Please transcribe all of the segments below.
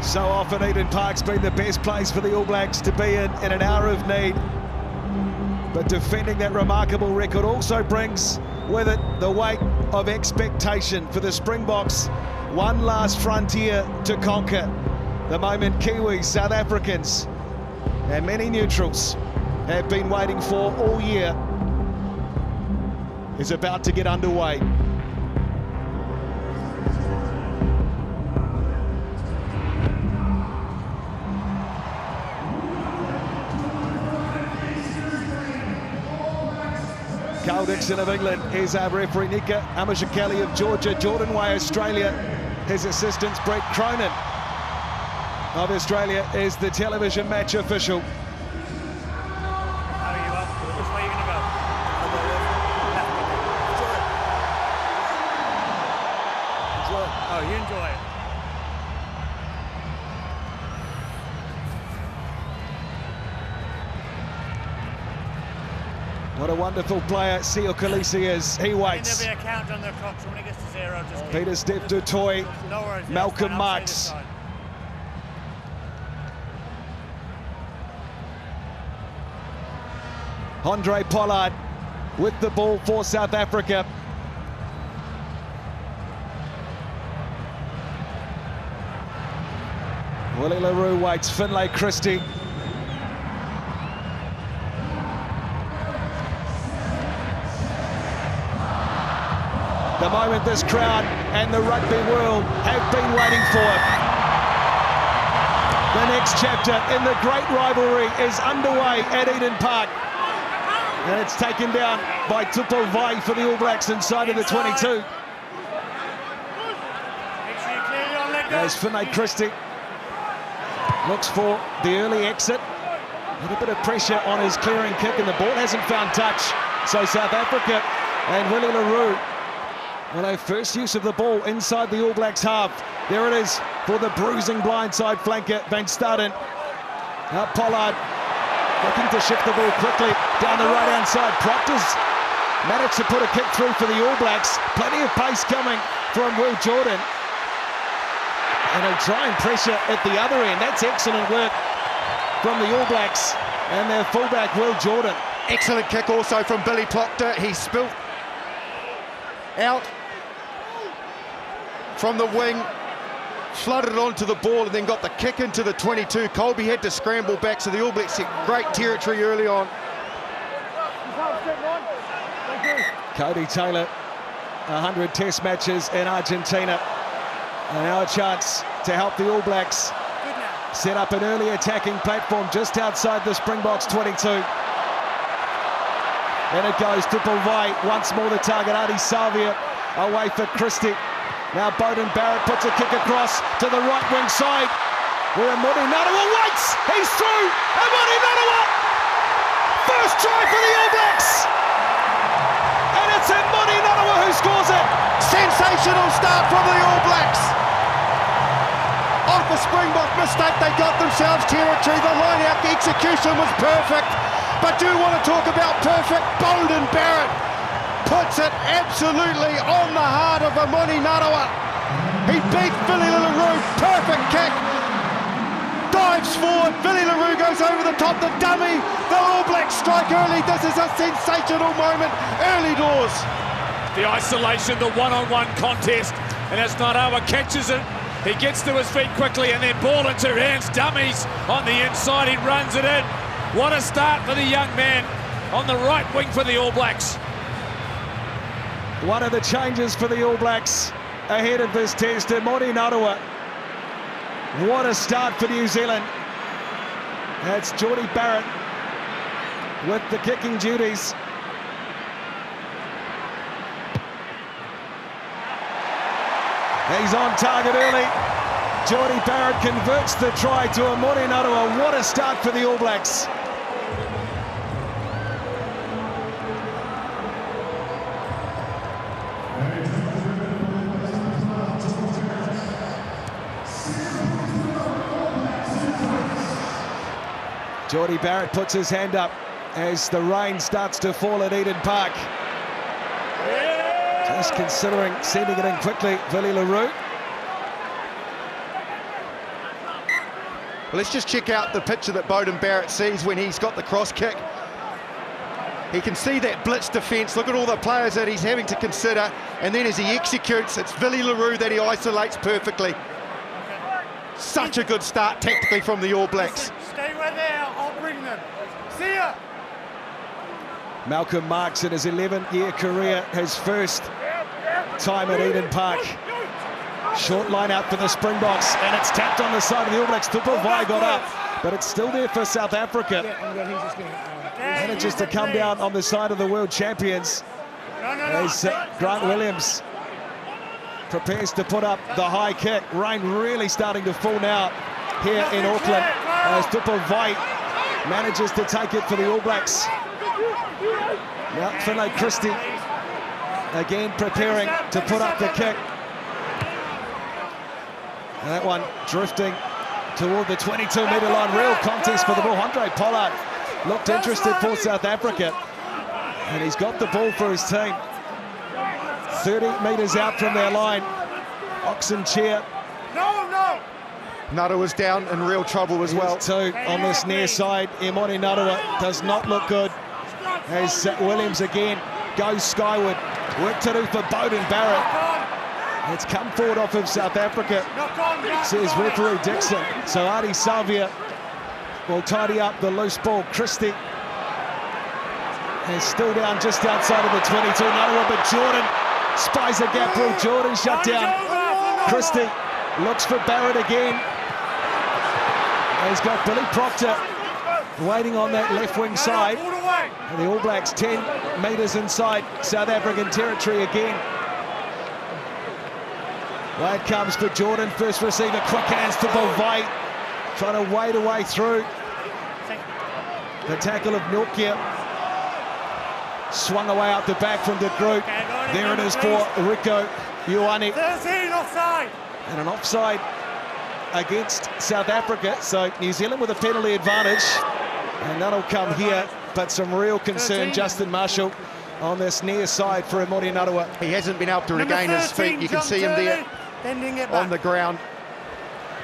So often Eden Park's been the best place for the All Blacks to be in an hour of need. But defending that remarkable record also brings with it the weight of expectation for the Springboks. One last frontier to conquer. The moment Kiwis, South Africans and many neutrals have been waiting for all year is about to get underway. Carl Dixon of England is our referee. Nika Amashakeli of Georgia. Jordan Way, Australia. His assistant, Brett Cronin of Australia, is the television match official. How are you up? Which way are you going to go? Enjoy it. Oh, you enjoy it. What a wonderful player Sio Khaleesi is. He waits. There'll be a count on the clock, so when it gets to zero, just keep... Peter Steph du Toit, No worries, Malcolm Marx. Andre Pollard with the ball for South Africa. Willie LaRue waits. Finlay Christie. The moment this crowd and the rugby world have been waiting for. The next chapter in the great rivalry is underway at Eden Park. And it's taken down by Tupo Vai for the All Blacks inside of the 22. There's Finlay Christie. Looks for the early exit. A little bit of pressure on his clearing kick, and the ball hasn't found touch. So South Africa and Willie LaRue will have first use of the ball inside the All Blacks half. There it is for the bruising blindside flanker, Van Staden. Now Pollard looking to shift the ball quickly down the right-hand side. Proctor's managed to put a kick through for the All Blacks. Plenty of pace coming from Will Jordan. And he'll try and pressure at the other end. That's excellent work from the All Blacks and their fullback, Will Jordan. Excellent kick also from Billy Proctor. He spilt out from the wing, flooded onto the ball, and then got the kick into the 22. Colby had to scramble back, so the All Blacks hit great territory early on. Cody Taylor, 100 test matches in Argentina. And now a chance to help the All Blacks set up an early attacking platform just outside the Springboks 22. And it goes to Vai, once more the target, Adi Salvia away for Christie. Now Beauden Barrett puts a kick across to the right wing side, where Amoni Narawa waits, he's through, Amoni Narawa! First try for the All Blacks! And it's Amoni Narawa who scores it! Sensational start from the All Blacks. Off the Springbok mistake, they got themselves territory. The line-out execution was perfect. But do you want to talk about perfect? Beauden Barrett puts it absolutely on the heart of Amoni Narawa. He beat Billy LaRue, perfect kick. Dives forward, Billy LaRue goes over the top, the dummy. The All Blacks strike early. This is a sensational moment, early doors. The isolation, the one-on-one contest, and as Narawa catches it, he gets to his feet quickly and then ball into hands, dummies on the inside, he runs it in. What a start for the young man on the right wing for the All Blacks. One of the changes for the All Blacks ahead of this test, Amoni Narawa. What a start for New Zealand. That's Jordie Barrett with the kicking duties. He's on target early. Jordie Barrett converts the try to Amoni Narawa. What a start for the All Blacks. Jordie Barrett puts his hand up as the rain starts to fall at Eden Park. Just considering sending it in quickly, Willie LaRue. Well, let's just check out the picture that Beauden Barrett sees when he's got the cross kick. He can see that blitz defence. Look at all the players that he's having to consider. And then as he executes, it's Willie LaRue that he isolates perfectly. Such a good start tactically from the All Blacks. Stay right there, I'll bring them. See ya! Malcolm Marks in his 11-year career, his first time at Eden Park. Short line out for the Springboks, and it's tapped on the side of the All Blacks. Tupova'i got up, but it's still there for South Africa. Manages to come down on the side of the world champions. As Grant Williams prepares to put up the high kick. Rain really starting to fall now here in Auckland as Tupova'i manages to take it for the All Blacks. Now Finlay Christie again preparing to put up the kick. And that one drifting toward the 22-metre line. Real contest for the ball. Andre Pollard looked interested for South Africa, and he's got the ball for his team. 30 metres out from their line. Oxen cheer. Nutter was down in real trouble as well. Two on this near side. Emoni Narua does not look good as Williams again goes skyward. Work to do for Beauden Barrett. It's come forward off of South Africa, says referee Dixon. So Adi Savia will tidy up the loose ball. Christie is still down just outside of the 22. Narua, but Jordan spies a gap. Will Jordan shut down? Christie looks for Barrett again. He's got Billy Proctor waiting on that left wing side. And the All Blacks 10 metres inside South African territory again. Wade comes for Jordan, first receiver, quick hands to Tupova'i, trying to wade away through. The tackle of Nokia. Swung away out the back from De Groot. There it is for Rico Ioane. 13 offside. And an offside against South Africa, so New Zealand with a penalty advantage. And that'll come here, but some real concern, Justin Marshall, on this near side for Emoni Narua. He hasn't been able to regain his feet. You can see him there on the ground.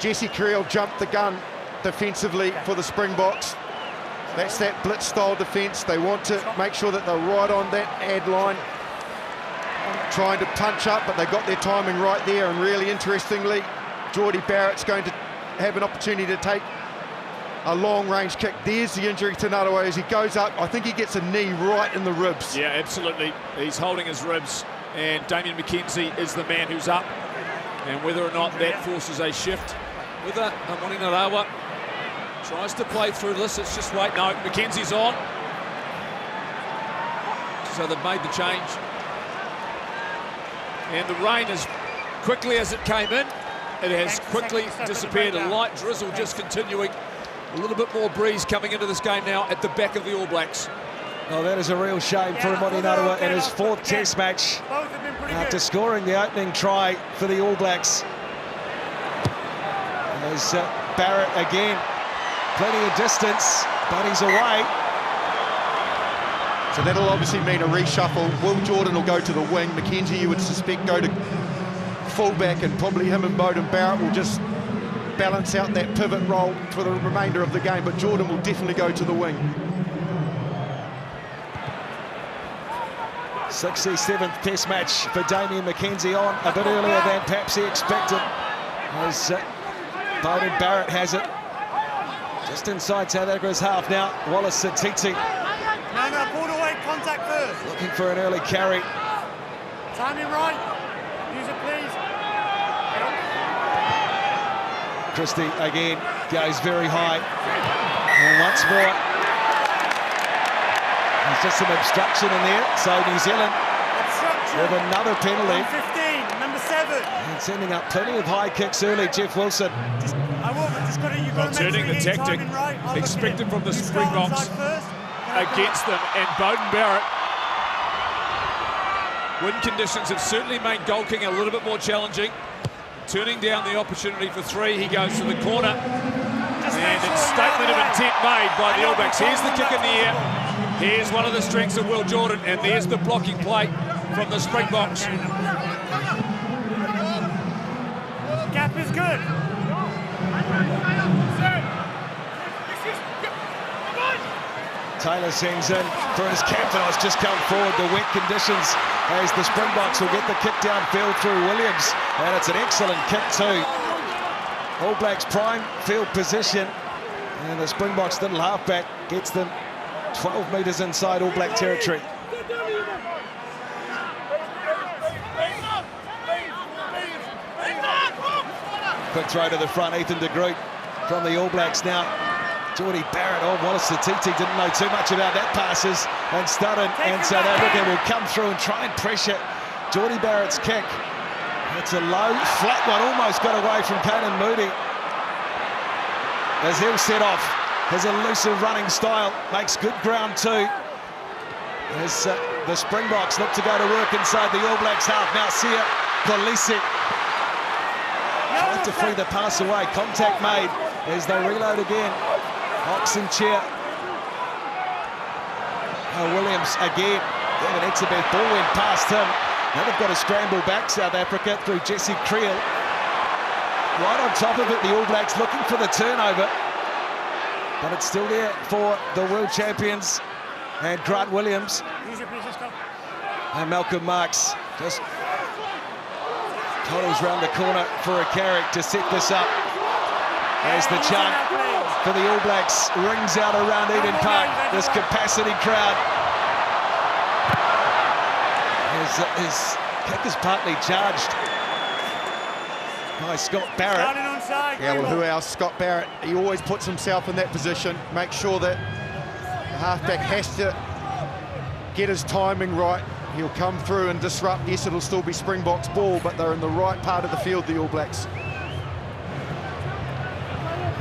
Jesse Creel jumped the gun defensively for the Springboks. That's that blitz style defence. They want to make sure that they're right on that ad line, trying to punch up, but they got their timing right there. And really interestingly, Geordie Barrett's going to have an opportunity to take a long-range kick. There's the injury to Narua as he goes up. I think he gets a knee right in the ribs. Yeah, absolutely. He's holding his ribs, and Damian McKenzie is the man who's up. And whether or not that forces a shift, whether Emoni Narua tries to play through this, it's just wait. No, McKenzie's on. So they've made the change. And the rain, as quickly as it came in, it has quickly disappeared. A light drizzle just continuing. A little bit more breeze coming into this game now at the back of the All Blacks. Oh, that is a real shame for Emoni Narua in his 4th Test match after scoring the opening try for the All Blacks. There's Barrett again, plenty of distance, but he's away. So that'll obviously mean a reshuffle. Will Jordan will go to the wing. McKenzie, you would suspect, go to fullback, and probably him and Beauden Barrett will just balance out that pivot role for the remainder of the game, but Jordan will definitely go to the wing. 67th Test match for Damian McKenzie, on a bit earlier than perhaps he expected, as Beauden Barrett has it just inside South Africa's half now. Wallace Satiti Pulled away, contact first. looking for an early carry. Timing right. Use it, please. Christie again goes very high, and once more there's just some obstruction in there, so New Zealand with another penalty. 15, number 7. And sending up plenty of high kicks early. Jeff Wilson turning the tactic expected from the Springboks against them, and Beauden Barrett. Wind conditions have certainly made goal kicking a little bit more challenging. Turning down the opportunity for 3, he goes to the corner, and it's statement of intent made by the All Blacks. Here's the kick in the air. Here's one of the strengths of Will Jordan, and there's the blocking play from the Springboks. Gap is good. Taylor sends in for his captain. It's just come forward. The wet conditions as the Springboks will get the kick downfield through Williams. And it's an excellent kick too. All Blacks prime field position. And the Springboks little halfback gets them 12 metres inside All Black territory. Quick throw to the front, Ethan de Groot from the All Blacks now. Geordie Barrett, Wallace Satiti didn't know too much about that passes, and Studden and South Africa will come through and try and pressure Geordie Barrett's kick. It's a low, flat one, almost got away from Canan Moody. As he'll set off, his elusive running style makes good ground too. As the Springboks look to go to work inside the All Blacks half. Now Sia Kolisi trying to free the pass away. Contact made as they reload again. Oxen chair. Williams again. David Exabeth, ball went past him. Now they've got to scramble back, South Africa, through Jesse Creel. Right on top of it, the All Blacks looking for the turnover. But it's still there for the world champions and Grant Williams. And Malcolm Marx just toddles round the corner for a carry to set this up. As the chant for the All Blacks rings out around Eden Park, this capacity crowd. His kick is partly charged by Scott Barrett. Yeah, well, who else? Scott Barrett. He always puts himself in that position, make sure that the halfback has to get his timing right. He'll come through and disrupt. Yes, it'll still be Springboks ball, but they're in the right part of the field, the All Blacks.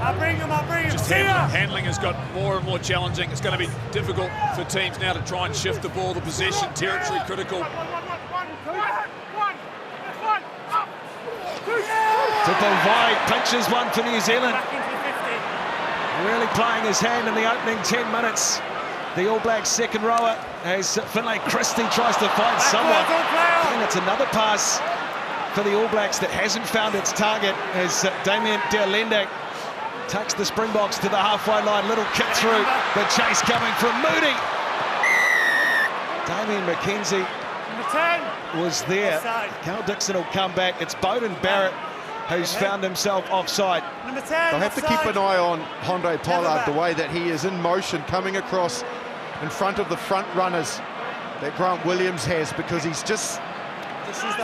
I'll bring him. Just handling has got more and more challenging. It's going to be difficult for teams now to try and shift the ball, the possession, territory critical. Vai pinches one for New Zealand. Really playing his hand in the opening 10 minutes. The All Blacks second rower as Finlay Christie tries to find someone. And it's another pass for the All Blacks that hasn't found its target as Damien Dealende takes the Springboks to the halfway line. Little kick through, the chase coming from Moody. Damien McKenzie was there. Carl Dixon will come back. It's Beauden Barrett who's found himself offside. They'll have to keep an eye on Hondo Pollard, the way that he is in motion, coming across in front of the front runners that Grant Williams has, because he's just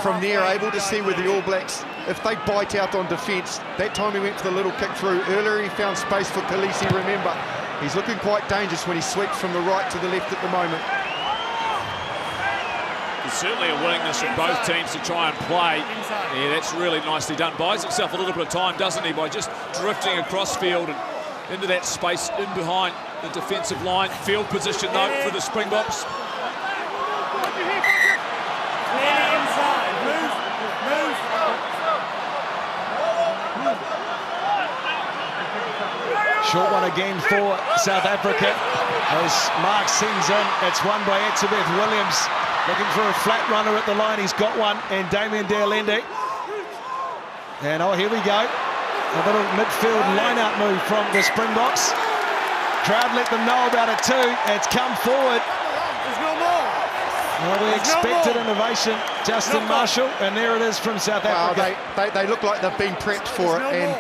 from there able to see with the All Blacks, if they bite out on defence. That time he went for the little kick through. Earlier he found space for Kolisi, remember. He's looking quite dangerous when he sweeps from the right to the left at the moment. There's certainly a willingness from both teams to try and play. Yeah, that's really nicely done. Buys himself a little bit of time, doesn't he, by just drifting across field and into that space in behind the defensive line. Field position, though, for the Springboks. Short one again for South Africa as Mark sends in. It's won by Exabeth Williams. Looking for a flat runner at the line. He's got one, and Damien Dealende. And here we go. A little midfield line-out move from the Springboks. Crowd let them know about it too. It's come forward. There's no more. Well, we expected innovation, Justin Marshall, and there it is from South Africa. They look like they've been prepped for it, and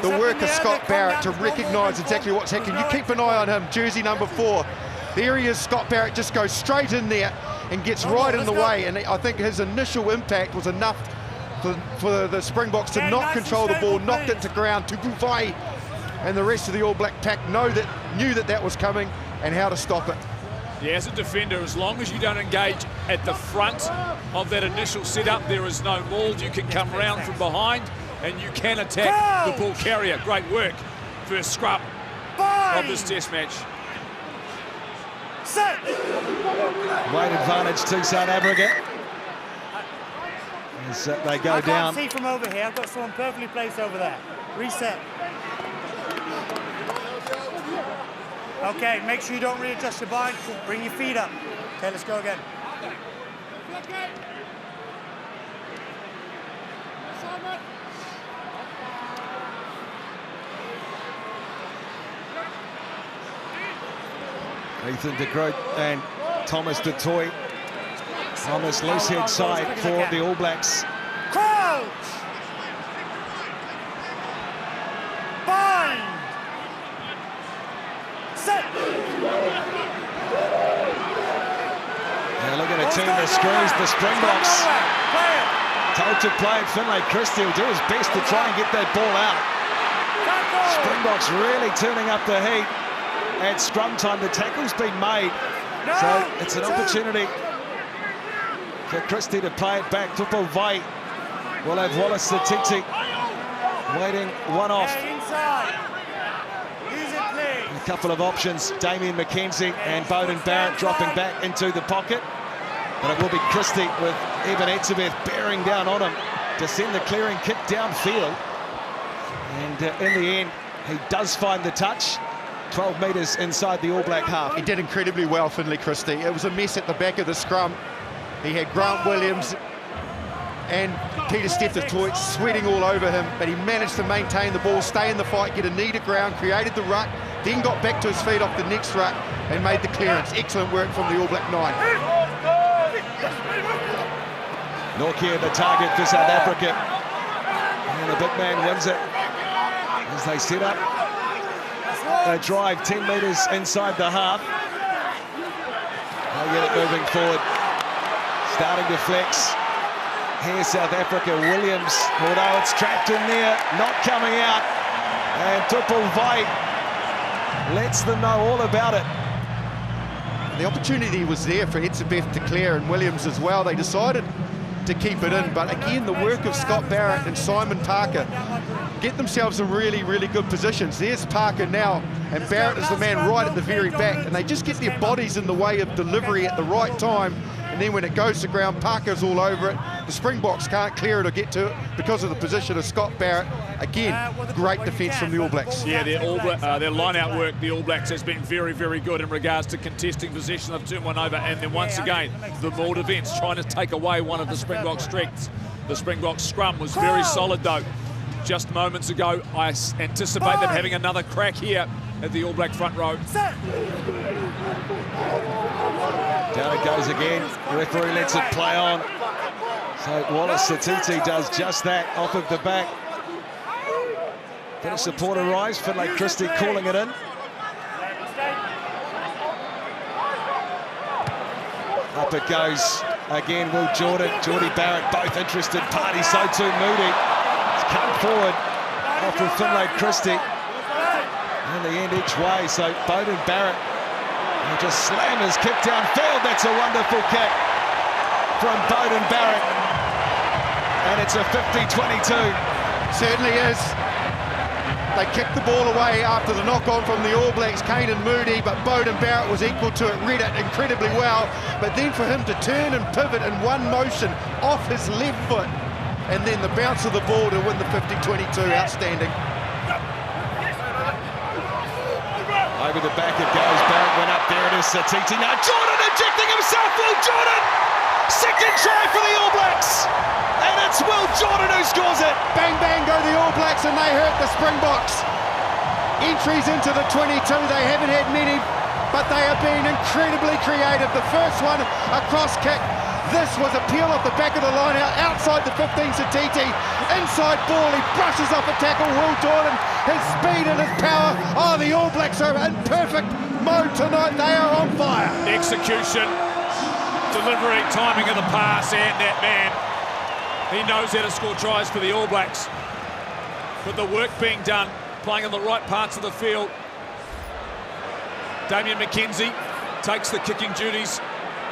the work of Scott Barrett to recognise exactly what's happening. You keep an eye on him, jersey number 4. There he is, Scott Barrett just goes straight in there and gets right in the way, and I think his initial impact was enough for the Springboks to not control the ball, knocked it to ground. Tuguvai and the rest of the All Black pack knew that was coming and how to stop it. Yeah, as a defender, as long as you don't engage at the front of that initial setup, there is no maul. You can come round from behind and you can attack the ball carrier. Great work. First scrub of this test match. Weight advantage to South Africa as they go down. I can't see from over here. I've got someone perfectly placed over there. Reset. Okay, make sure you don't readjust your body. Bring your feet up. Okay, let's go again. Ethan de Groot and Thomas du Toit on this loose head side for the All Blacks. Crouch! Bind! Set! They're looking to turn the screws, the Springboks. Told to play it, Finlay Christie will do his best to try and get that ball out. Springboks really turning up the heat at scrum time. The tackle's been made, so it's an opportunity for Christie to play it back. Tupo Vai will have Wallace Satiti waiting one off. A couple of options, Damien McKenzie and Beauden Barrett dropping back into the pocket. But it will be Christie with Eben Etzebeth bearing down on him to send the clearing kick downfield. And in the end, he does find the touch. 12 metres inside the All Black half. He did incredibly well, Finlay Christie. It was a mess at the back of the scrum. He had Grant Williams and Peter Steph du Toit sweating all over him, but he managed to maintain the ball, stay in the fight, get a knee to ground, created the ruck, then got back to his feet off the next ruck and made the clearance. Excellent work from the All Black 9. Nortje the target for South Africa. And the big man wins it as they set up a drive 10 metres inside the half. They get it moving forward. Starting to flex. Here's South Africa, Williams, although it's trapped in there, not coming out. And Tupo Vai lets them know all about it. The opportunity was there for Etzebeth to clear and Williams as well. They decided to keep it in, but again, the work of Scott Barrett and Simon Parker get themselves in really, really good positions. There's Parker now, and Barrett is the man right at the very back, and they just get their bodies in the way of delivery at the right time, and then when it goes to ground, Parker's all over it. The Springboks can't clear it or get to it because of the position of Scott Barrett. Again, great defence from the All Blacks. Yeah, their line-out work, the All Blacks, has been very, very good in regards to contesting possession. They've turned one over, and then once again, the maul defence trying to take away one of the Springboks' strengths. The Springboks scrum was very solid, though. Just moments ago, I anticipate them having another crack here at the All Black front row. Down it goes again. The referee lets it play on. So Wallace Satiti does just that off of the back. Bit of supporter rise. Finlay Christie calling it in. Up it goes again. Will Jordan, Geordie Barrett, both interested parties. So too Moody. It's come forward off of Finlay Christie. In the end each way. So Beauden Barrett will just slam his kick downfield. That's a wonderful kick from Beauden Barrett. And it's a 50-22. Certainly is. They kicked the ball away after the knock-on from the All Blacks, Kane and Moody, but Beauden Barrett was equal to it, read it incredibly well. But then for him to turn and pivot in one motion off his left foot, and then the bounce of the ball to win the 50-22, outstanding. Over the back it goes, Barrett went up, there it is, Satiti. Now Jordan injecting himself, Will Jordan! Second try for the All Blacks! And it's Will Jordan who scores it! Bang, bang go the All Blacks, and they hurt the Springboks. Entries into the 22, they haven't had many, but they have been incredibly creative. The first one, a cross kick. This was a peel off the back of the line out, outside the 15, Satiti. Inside ball, he brushes off a tackle. Will Jordan, his speed and his power. Oh, the All Blacks are in perfect mode tonight. They are on fire. Execution, delivery, timing of the pass, and that man, he knows how to score tries for the All Blacks. But the work being done, playing in the right parts of the field. Damien McKenzie takes the kicking duties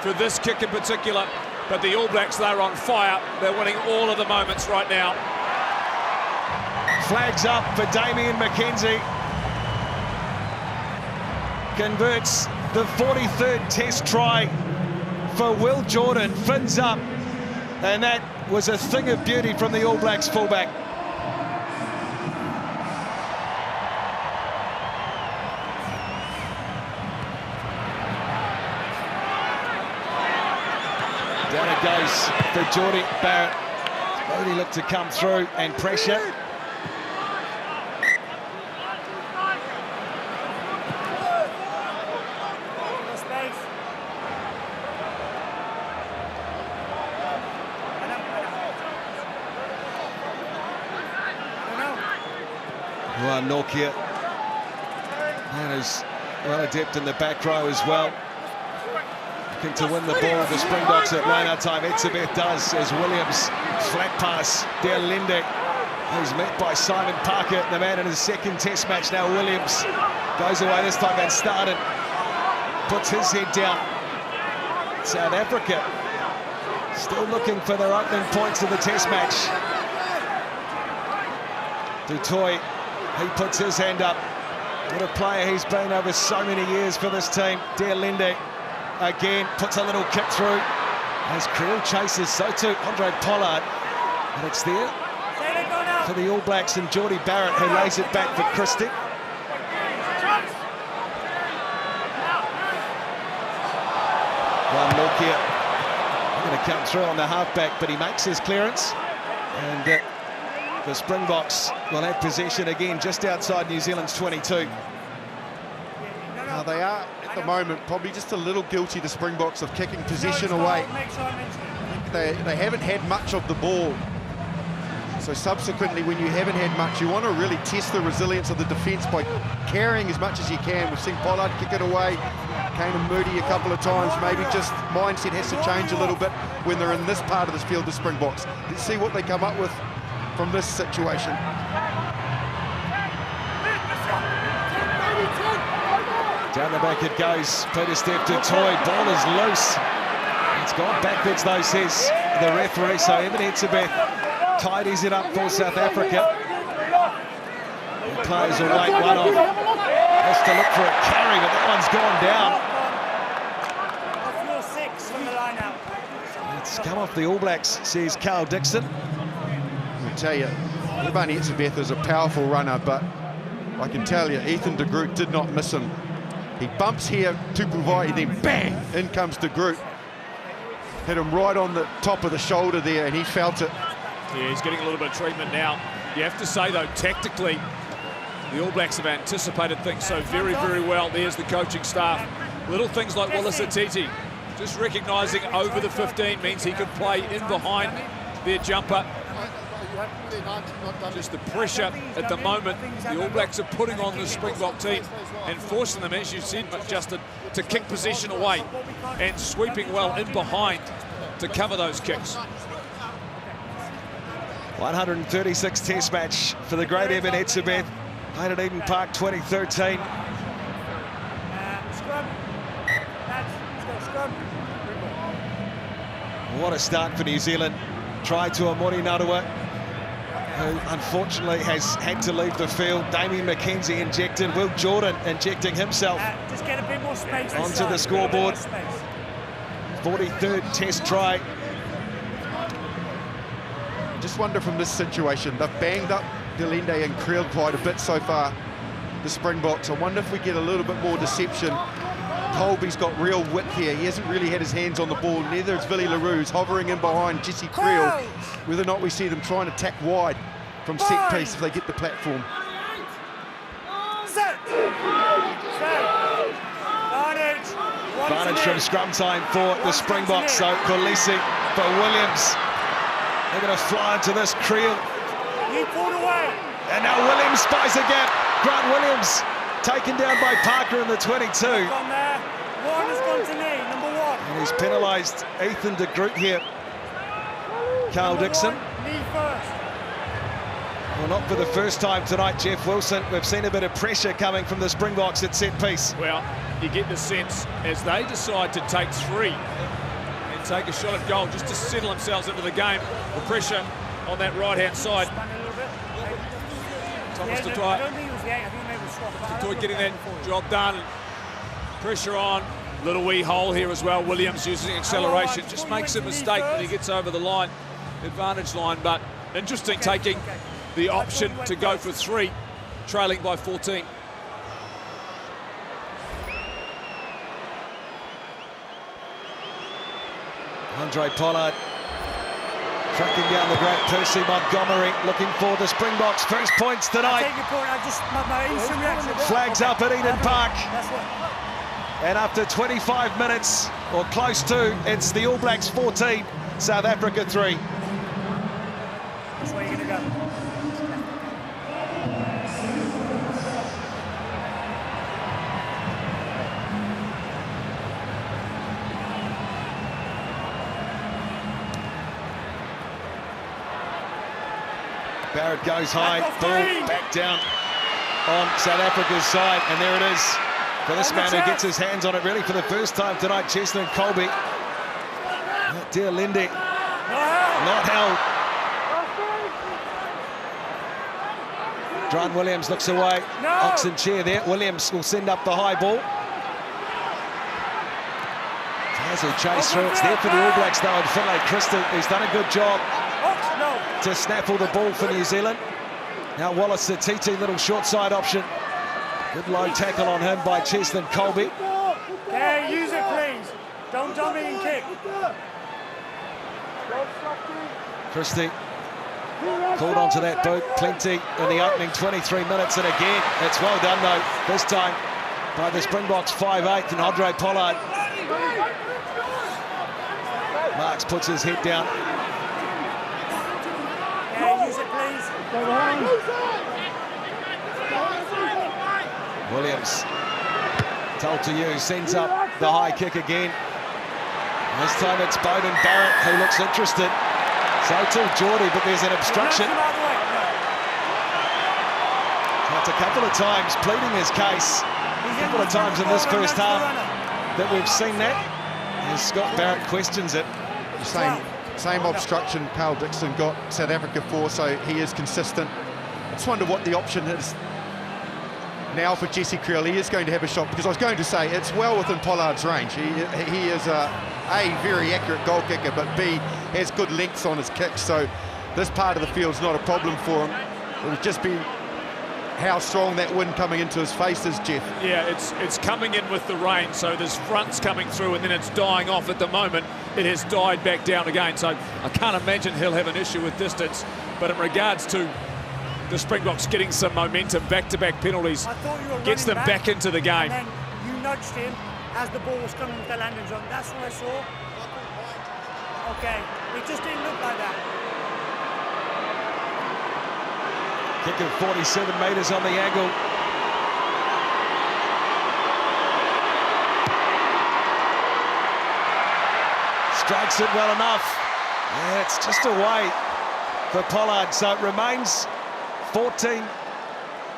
for this kick in particular. But the All Blacks, they're on fire. They're winning all of the moments right now. Flags up for Damien McKenzie. Converts the 43rd Test try for Will Jordan. Fins up. And that was a thing of beauty from the All Blacks fullback. Down it goes for Geordie Barrett. Moody looked to come through and pressure. Nokia. And is well adept in the back row as well. Looking to win the ball, the Springboks at line-out time. Etzebeth does as Williams, flat pass, Der Linde. He's met by Simon Parker, the man in his second test match now. Williams goes away this time and started, puts his head down. South Africa still looking for their opening points of the test match. Du Toit, he puts his hand up. What a player he's been over so many years for this team. Der Linde again puts a little kick through as Creel chases, so too Andre Pollard, and it's there for the All Blacks and Geordie Barrett, who lays it back for Christie. Nokia going to come through on the halfback, but he makes his clearance, and the Springboks will have possession again just outside New Zealand's 22. Now they are at the moment probably just a little guilty, the Springboks, of kicking possession away. They haven't had much of the ball, so subsequently when you haven't had much, you want to really test the resilience of the defence by carrying as much as you can. We've seen Pollard kick it away, Kane and Moody a couple of times. Maybe just mindset has to change a little bit when they're in this part of this field, the Springboks. Let's see what they come up with from this situation. Down the back it goes. Peter Steph Du Toit. Ball is loose. It's gone backwards though, says the referee. So Evan Etzebeth tidies it up for South Africa. The players will wait one off. Has to look for a carry, but that one's gone down. It's come off the All Blacks, says Carl Dixon. I tell you, Evan Etzebeth is a powerful runner, but I can tell you, Ethan de Groot did not miss him. He bumps here to Puvai, then bang, in comes de Groot. Hit him right on the top of the shoulder there, and he felt it. Yeah, he's getting a little bit of treatment now. You have to say, though, tactically, the All Blacks have anticipated things so very, very well. There's the coaching staff. Little things like Wallace Atiti, just recognising over the 15 means he can play in behind their jumper. Just the pressure at the moment the All Blacks are putting on the Springbok team and forcing them, as you said, Justin, to kick possession away and sweeping well in behind to cover those kicks. 136 test match for the great Evan Etzebeth, played at Eden Park 2013. What a start for New Zealand. Try to Amori Narua, who unfortunately has had to leave the field. Damien McKenzie injected, Will Jordan injecting himself just get a bit more space onto the scoreboard. 43rd test try. Just wonder from this situation, they've banged up Der Linde and Creel quite a bit so far, the Springboks. I wonder if we get a little bit more deception. Colby's got real width here. He hasn't really had his hands on the ball. Neither is Willie LaRue, who's hovering in behind Jesse Creel. Whether or not we see them trying to tack wide from set piece if they get the platform. Advantage from scrum time for the Springboks. So Kolisi for Williams. They're going to fly into this. Creel. He pulled away. And now Williams spies a gap. Grant Williams taken down by Parker in the 22. Gone there. One has gone to knee, number one. And he's penalised Ethan de Groot here. Carl Dixon. Knee first. Well, not for the first time tonight, Jeff Wilson. We've seen a bit of pressure coming from the Springboks at set piece. Well, you get the sense as they decide to take three and take a shot at goal just to settle themselves into the game. The pressure on that right-hand side. Thomas Du Toit. Du Toit getting that job done. Pressure on. Little wee hole here as well. Williams using acceleration. Just makes a mistake when he gets over the line, advantage line. But interesting taking the option to go for three, trailing by 14. Andre Pollard tracking down the great Percy Montgomery, looking for the Springboks' first points tonight. Flags up at Eden Park. And after 25 minutes, or close to, it's the All Blacks 14, South Africa 3. That's where you're going to go. Barrett goes high, ball back down on South Africa's side, and there it is for this man who gets his hands on it really for the first time tonight, Cheslin Colby. Oh, dear Lindy, not held. Grant Williams looks away, Oxen chair there. Williams will send up the high ball. As he chase through, it's there for the All Blacks though, and Finlay Christie, he's done a good job to snaffle the ball for New Zealand. Now Wallace, the TT little short side option. Good low tackle on him by Cheslin Colby. Okay, use it please. Don't dummy and kick. Christie called onto that boot, plenty in the opening 23 minutes, and again, it's well done though, this time by the Springboks 5'8", and Andre Pollard. Marks puts his head down. Yeah, use it please. Williams, told to use, sends up the high kick again. This time it's Beauden Barrett who looks interested. So too Geordie, but there's an obstruction. That's a couple of times pleading his case. A couple of times in this first half that we've seen that. As Scott Barrett questions it. Same obstruction Carl Dixon got South Africa for, so he is consistent. I just wonder what the option is now for Jesse Creel. He is going to have a shot, because I was going to say it's well within Pollard's range. He is a very accurate goal kicker, but B, has good lengths on his kicks, so this part of the field's not a problem for him. It would just be how strong that wind coming into his face is, Jeff. Yeah, it's coming in with the rain, so there's fronts coming through and then it's dying off. At the moment it has died back down again, so I can't imagine he'll have an issue with distance. But in regards to the Springboks getting some momentum, back-to-back penalties gets them back into the game. And then you nudged him as the ball was coming with the landing zone. That's what I saw. Okay, it just didn't look like that. Kick of 47 metres on the angle. Strikes it well enough. Yeah, it's just away for Pollard, so it remains 14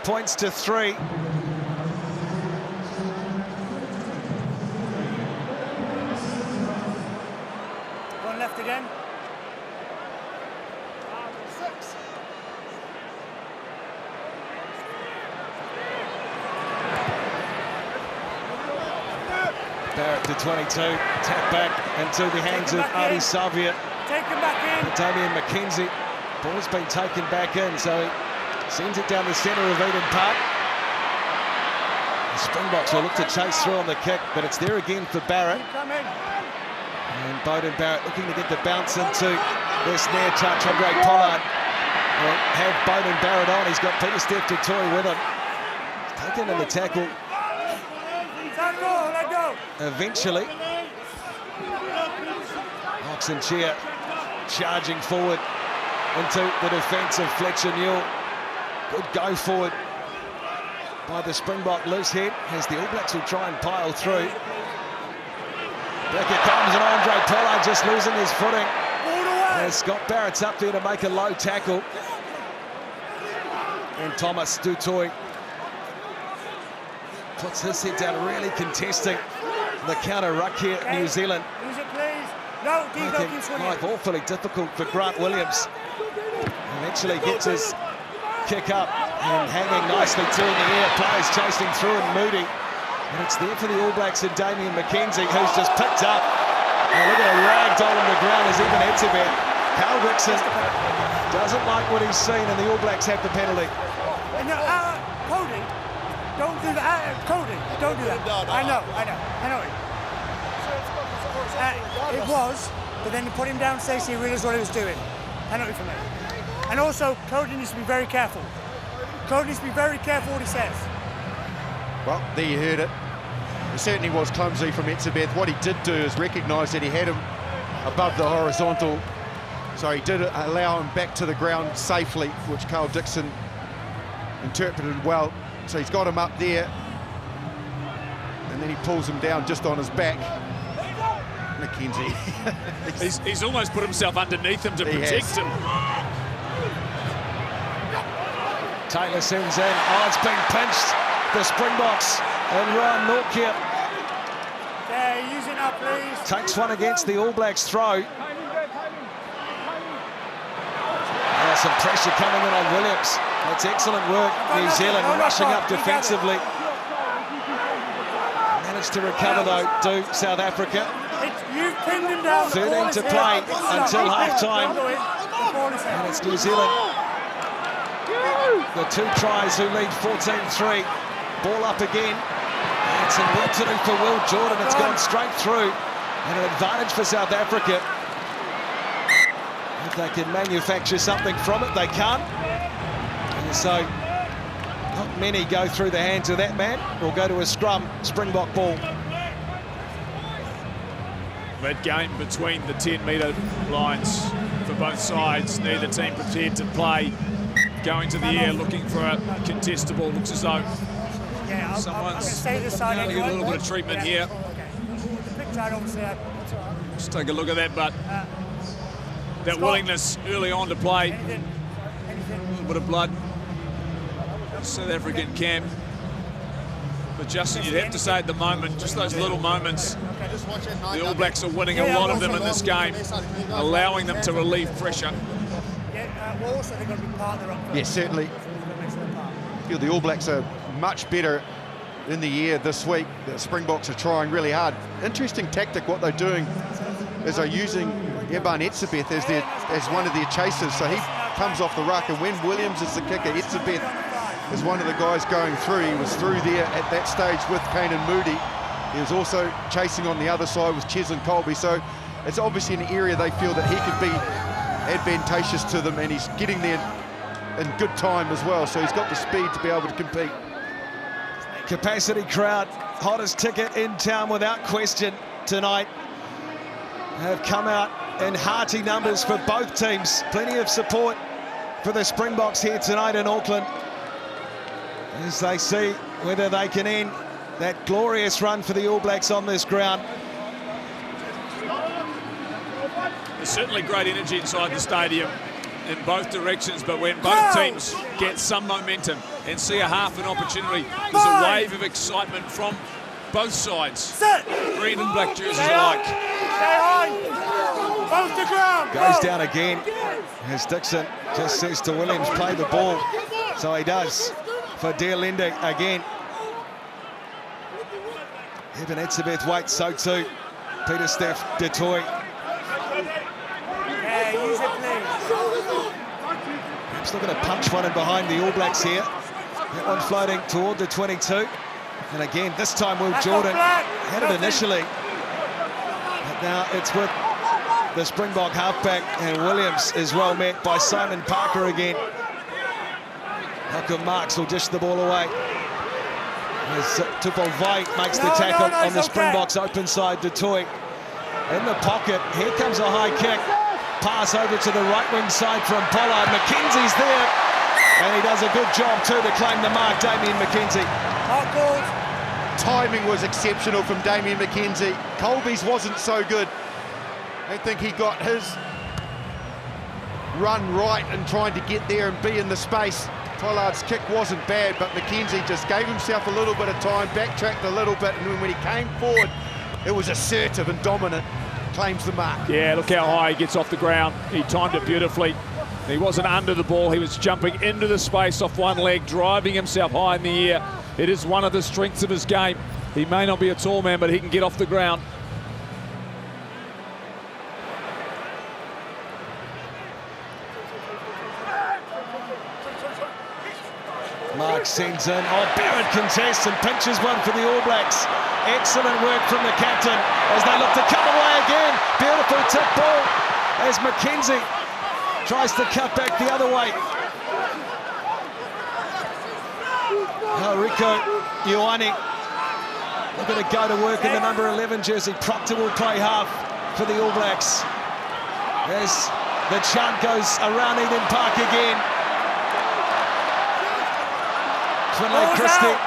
points to 3. One left again. 6. Barrett to 22, tap back into the hands of Adi Savia. Take him back in. Damian McKenzie. Ball's been taken back in, so he sends it down the centre of Eden Park. The Springboks will look to chase through on the kick, but it's there again for Barrett. And Beauden Barrett looking to get the bounce into this near touch. Andre Pollard will have Beauden Barrett on. He's got Peter Steph Toy with him. Taken in the tackle. Let go. Eventually, Oxen Cheer charging forward into the defence of Fletcher Newell. Good go forward by the Springbok loose head as the All Blacks will try and pile through. Back it comes, and Andre Pollard just losing his footing. As Scott Barrett's up there to make a low tackle. And Thomas Dutoy puts his head down, really contesting the counter ruck here, New Zealand. Use it, please. No, Making life awfully difficult for Grant Williams. Eventually gets his kick up and hanging nicely too in the air. Players chasing through and Moody. And it's there for the All Blacks and Damian McKenzie, who's just picked up. And look at a ragdoll on the ground as even Etzebeth. Carl Dixon doesn't like what he's seen, and the All Blacks have the penalty. No, Cody, don't do that. Cody, don't do that. I know it. It was, but then you put him down, Stacey realised what he was doing. Penalty for me. And also, Cody needs to be very careful. Cody needs to be very careful what he says. Well, there you heard it. It certainly was clumsy from Etzebeth. What he did do is recognise that he had him above the horizontal, so he did allow him back to the ground safely, which Carl Dixon interpreted well. So he's got him up there, and then he pulls him down just on his back. McKenzie. he's almost put himself underneath him to protect him. Taylor sends in. Oh, it's been pinched. The Springboks and Ryan Nortje Yeah, use it now, please. takes one against the All Blacks throw. Some pressure coming in on Williams. That's excellent work. New Zealand rushing up defensively. Managed to recover though, do South Africa. You've pinned him down. 13 to play until half-time. And it's New Zealand. The 2 tries who lead 14-3. Ball up again. And some work to do for Will Jordan. It's gone straight through. And an advantage for South Africa. If they can manufacture something from it, they can't. And so, not many go through the hands of that man. We'll go to a scrum, Springbok ball. That game between the 10-metre lines for both sides. Neither team prepared to play. Going to the air, looking for a contestable. Looks as though someone's going to get a little bit of treatment here. Let's take a look at that, but that willingness early on to play. A little bit of blood. South African camp. But Justin, you'd have to say at the moment, just those little moments, the All Blacks are winning a lot of them in this game, allowing them to relieve pressure. Yeah, certainly. I feel the All Blacks are much better in the air this week. The Springboks are trying really hard. Interesting tactic what they're doing is they're using Eban Etzebeth as one of their chasers. So he comes off the ruck, and when Williams is the kicker, Etzebeth is one of the guys going through. He was through there at that stage with Kane and Moody. He was also chasing on the other side with Ches and Colby. So it's obviously an area they feel that he could be advantageous to them, and he's getting there in good time as well. So he's got the speed to be able to compete. Capacity crowd, hottest ticket in town without question tonight. Have come out in hearty numbers for both teams. Plenty of support for the Springboks here tonight in Auckland, as they see whether they can end that glorious run for the All Blacks on this ground. There's certainly great energy inside the stadium in both directions, but when both teams get some momentum and see a half an opportunity, there's a wave of excitement from both sides. Green and black jerseys alike. Both the ground. Goes down again as Dixon just says to Williams, play the ball. So he does for Dear Linda again. Eban Etzebeth waits, so too Peter Steph Detoy. Yeah, use it, please. Perhaps looking to punch one in behind the All Blacks here. That one floating toward the 22. And again, this time Will Jordan had it initially. But now it's with the Springbok halfback, and Williams is well met by Simon Parker again. Malcolm Marks will dish the ball away. As Tupou Vai makes the tackle on the Springboks open side. Detoy in the pocket. Here comes a high kick. Pass over to the right wing side from Pollard. McKenzie's there, and he does a good job too to claim the mark. Damien McKenzie. Timing was exceptional from Damien McKenzie. Colby's wasn't so good. I think he got his run right and trying to get there and be in the space. Pollard's kick wasn't bad, but McKenzie just gave himself a little bit of time, backtracked a little bit, and when he came forward, it was assertive and dominant. Claims the mark. Yeah, look how high he gets off the ground. He timed it beautifully. He wasn't under the ball. He was jumping into the space off one leg, driving himself high in the air. It is one of the strengths of his game. He may not be a tall man, but he can get off the ground. Mark sends in. Oh, Barrett contests and pinches one for the All Blacks. Excellent work from the captain as they look to cut away again. Beautiful tip ball as McKenzie tries to cut back the other way. Rico Ioane looking to go to work in the number 11 jersey. Proctor will play half for the All Blacks as the chant goes around Eden Park again. Finlay Christie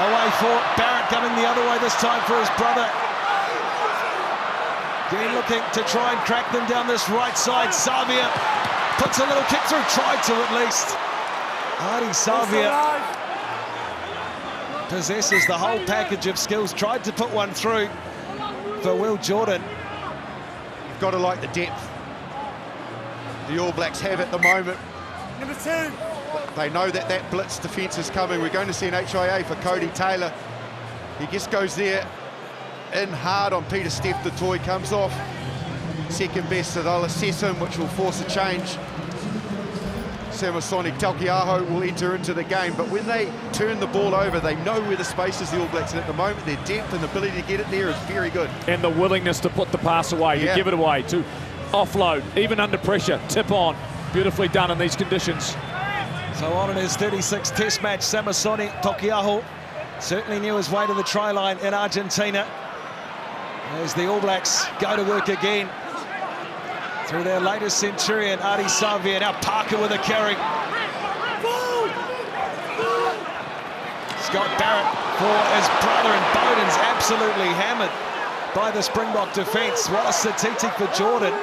away for Barrett, coming the other way this time for his brother. Again looking to try and crack them down this right side. Savia puts a little kick through, tried to at least. Ardie Savia possesses the whole package of skills. Tried to put one through for Will Jordan. You've got to like the depth the All Blacks have at the moment. Number 2. They know that that blitz defence is coming. We're going to see an HIA for Cody Taylor. He just goes there in hard on Peter Steph. The toy comes off. Second best, so they'll assess him, which will force a change. Samasoni Taukei'aho will enter into the game, but when they turn the ball over, they know where the space is, the All Blacks, and at the moment their depth and ability to get it there is very good. And the willingness to put the pass away, Yeah. you give it away, to offload, even under pressure, tip on. Beautifully done in these conditions. So on in his 36th Test match, Samasoni Taukei'aho certainly knew his way to the try line in Argentina. As the All Blacks go to work again through their latest centurion, Ardie Savia. Now Parker with a carry. Scott Barrett for his brother, and Bowden's absolutely hammered by the Springbok defence. What a Satiti for Jordan.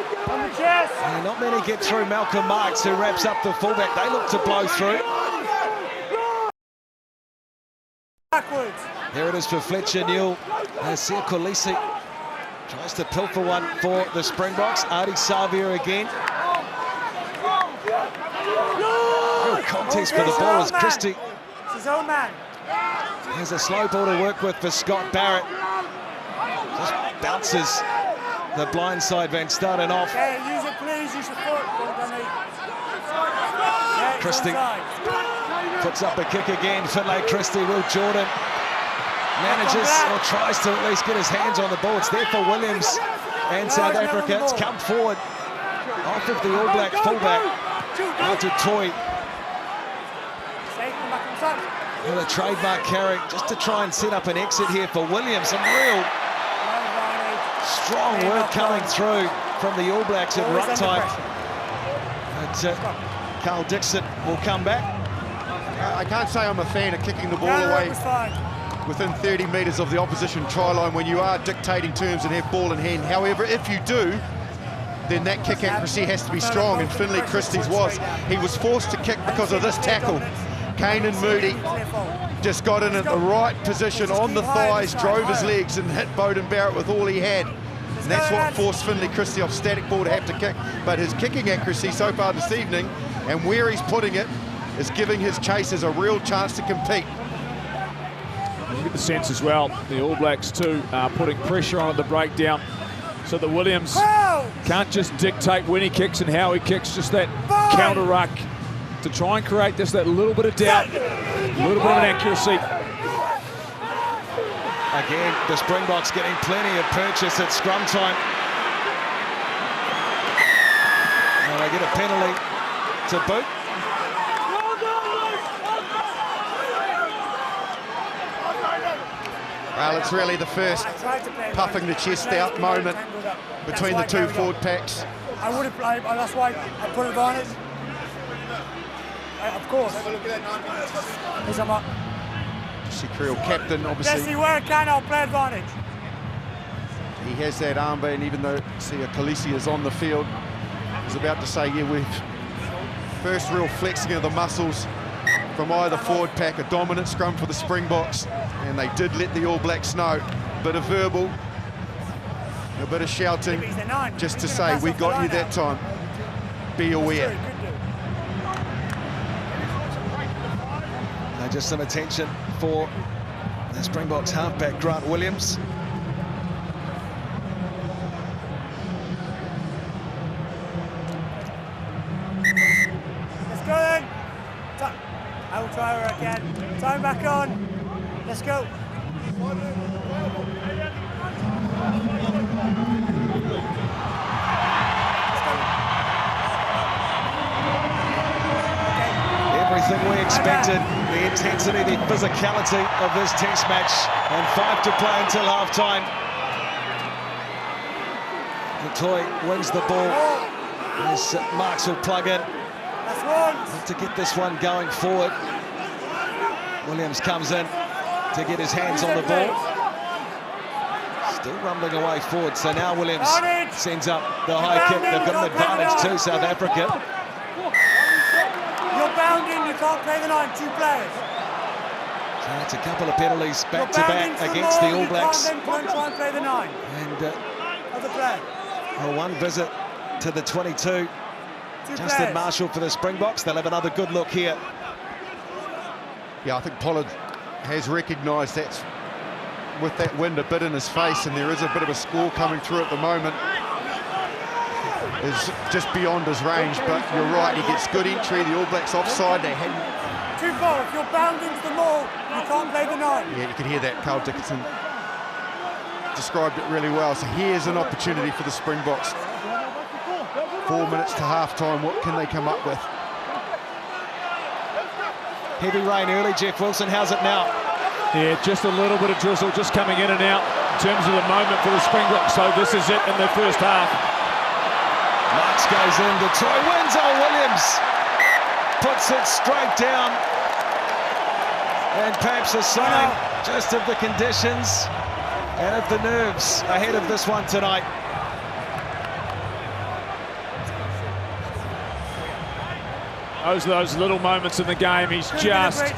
And not many get through Malcolm Marks, who wraps up the fullback. They look to blow through. Backwards. Here it is for Fletcher Newell. Sia Kolisi tries to pilfer one for the Springboks. Ardie Savia again. Real contest for the ball as Christie It's his own man. has a slow ball to work with for Scott Barrett. Just bounces the blindside Van Staden off. Okay, use it please, use your foot. Yeah, Christie puts up a kick again. Finlay Christie, Will Jordan manages or tries to at least get his hands on the ball. It's there for Williams and South Africa. It's come forward off of the All Black fullback out to Toy. With a trademark carry just to try and set up an exit here for Williams. Some real strong work coming through from the All Blacks at ruck time. But Carl Dixon will come back. I can't say I'm a fan of kicking the ball away within 30 metres of the opposition try line when you are dictating terms and have ball in hand. However, if you do, then that kick accuracy has to be strong, and Finlay Christie's was. He was forced to kick because of this tackle. Kane and Moody just got in at the right position on the thighs, drove his legs and hit Beauden Barrett with all he had. And that's what forced Finlay Christie off static ball to have to kick. But his kicking accuracy so far this evening, and where he's putting it, is giving his chasers a real chance to compete. You get the sense as well, the All Blacks too are putting pressure on at the breakdown so that Williams can't just dictate when he kicks and how he kicks, just that counter ruck to try and create just that little bit of doubt, a little bit of an accuracy. Again, the Springboks getting plenty of purchase at scrum time. And they get a penalty to boot. Well, it's really the first puffing the chest out moment between the two forward packs. I would have played, that's why I put advantage. Of course. Because I'm up. Jesse Creel, captain, obviously. Jesse, where can I play advantage? He has that armband, even though Sia Kolisi is on the field. He's about to say, yeah, we've first real flexing of the muscles from either forward pack, a dominant scrum for the Springboks, and they did let the All Blacks know. Bit of verbal, a bit of shouting, just to say, we got you that time. Be aware. Just some attention for the Springboks halfback, Grant Williams. Let's go then. I will try her again. Time back on. Let's go. Everything we expected, the intensity, the physicality of this test match, and 5 to play until half-time. Toy wins the ball as Marks will plug in to get this one going forward. Williams comes in to get his hands on the ball. Still rumbling away forward, so now Williams sends up the high kick. They've got an advantage too, South Africa. You're bounding, can't play the 9, 2 players. So it's a couple of penalties back-to-back against the All Blacks. You can't then try and play the 9. And Other player. one visit to the 22. 2 Justin players. Marshall for the Springboks. They'll have another good look here. Yeah, I think Pollard has recognised that with that wind a bit in his face, and there is a bit of a score coming through at the moment. Is just beyond his range, but you're right, he gets good entry. The All Blacks offside, they hadn't... 2 ball, if you're bound into the maul, you can't play the 9. Yeah, you could hear that. Carl Dickinson described it really well. So here's an opportunity for the Springboks. 4 minutes to half-time, what can they come up with? Heavy rain early, Jeff Wilson. How's it now? Yeah, just a little bit of drizzle just coming in and out in terms of the moment for the Springboks. So this is it in the first half. Marks goes in, the try wins. Oh, Williams puts it straight down. And perhaps a sign just of the conditions and of the nerves ahead of this one tonight. Those little moments in the game, he's just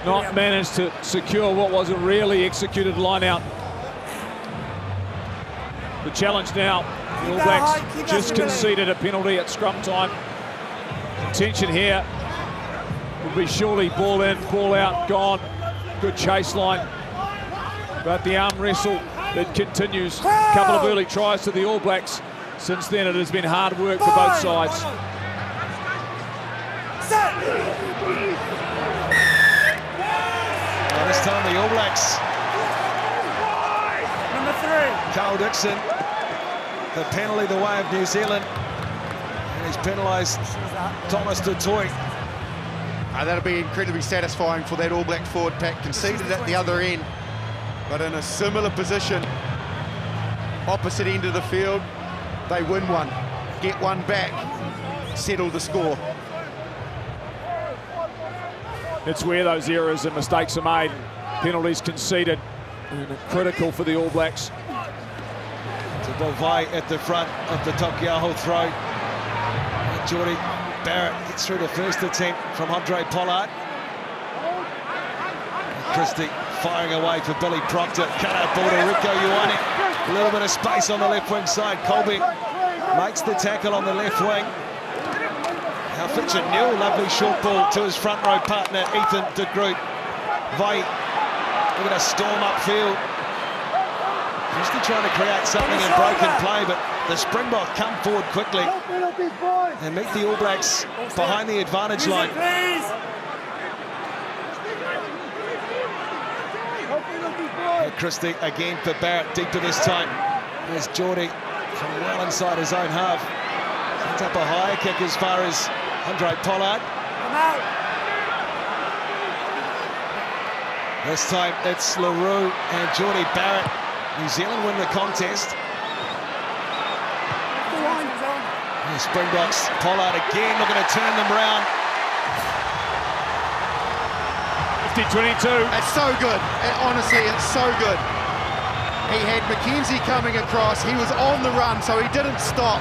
not managed to secure what was a really executed line-out. The challenge now, the All Blacks just conceded a penalty at scrum time. Intention here will be surely ball in, ball out, gone. Good chase line. But the arm wrestle, it continues. A couple of early tries to the All Blacks. Since then, it has been hard work for both sides. Well, this time the All Blacks. Number 3. Carl Dixon, the penalty the way of New Zealand. And he's penalised Thomas du Toit. That'll be incredibly satisfying for that All Black forward pack. Conceded at the other end, but in a similar position, opposite end of the field, they win one, get one back, settle the score. It's where those errors and mistakes are made. Penalties conceded, and critical for the All Blacks. To Bovai at the front of the Tokiaho throw. Geordie Barrett gets through the first attempt from Andre Pollard. Christie firing away for Billy Proctor. Cut out ball to Rico Ioane. A little bit of space on the left wing side. Colby makes the tackle on the left wing. Now Fitcher Newell, lovely short ball to his front row partner, Ethan de Groot. Vai, look at a storm upfield. Christie trying to create something in broken play, but the Springbok come forward quickly and meet the All Blacks behind the advantage line. Christie again for Barrett, deeper this time. There's Geordie from well inside his own half. Sends up a higher kick as far as Andre Pollard. This time it's LaRue and Geordie Barrett. New Zealand win the contest. The Springboks, Pollard again looking to turn them round. 50-22. It's so good. Honestly, it's so good. He had McKenzie coming across. He was on the run, so he didn't stop.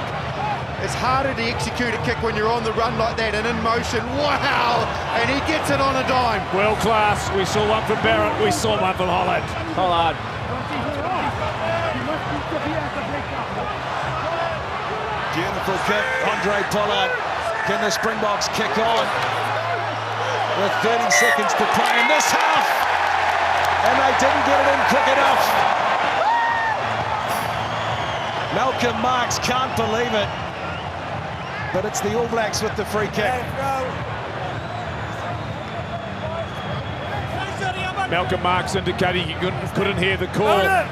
It's harder to execute a kick when you're on the run like that and in motion. Wow! And he gets it on a dime. World class. We saw one from Barrett. We saw one from Pollard. Beautiful kick, Andre Pollard. Can the Springboks kick on? With 30 seconds to play in this half. And they didn't get it in quick enough. Malcolm Marks can't believe it. But it's the All Blacks with the free kick. Malcolm Marks indicating he couldn't hear the call. And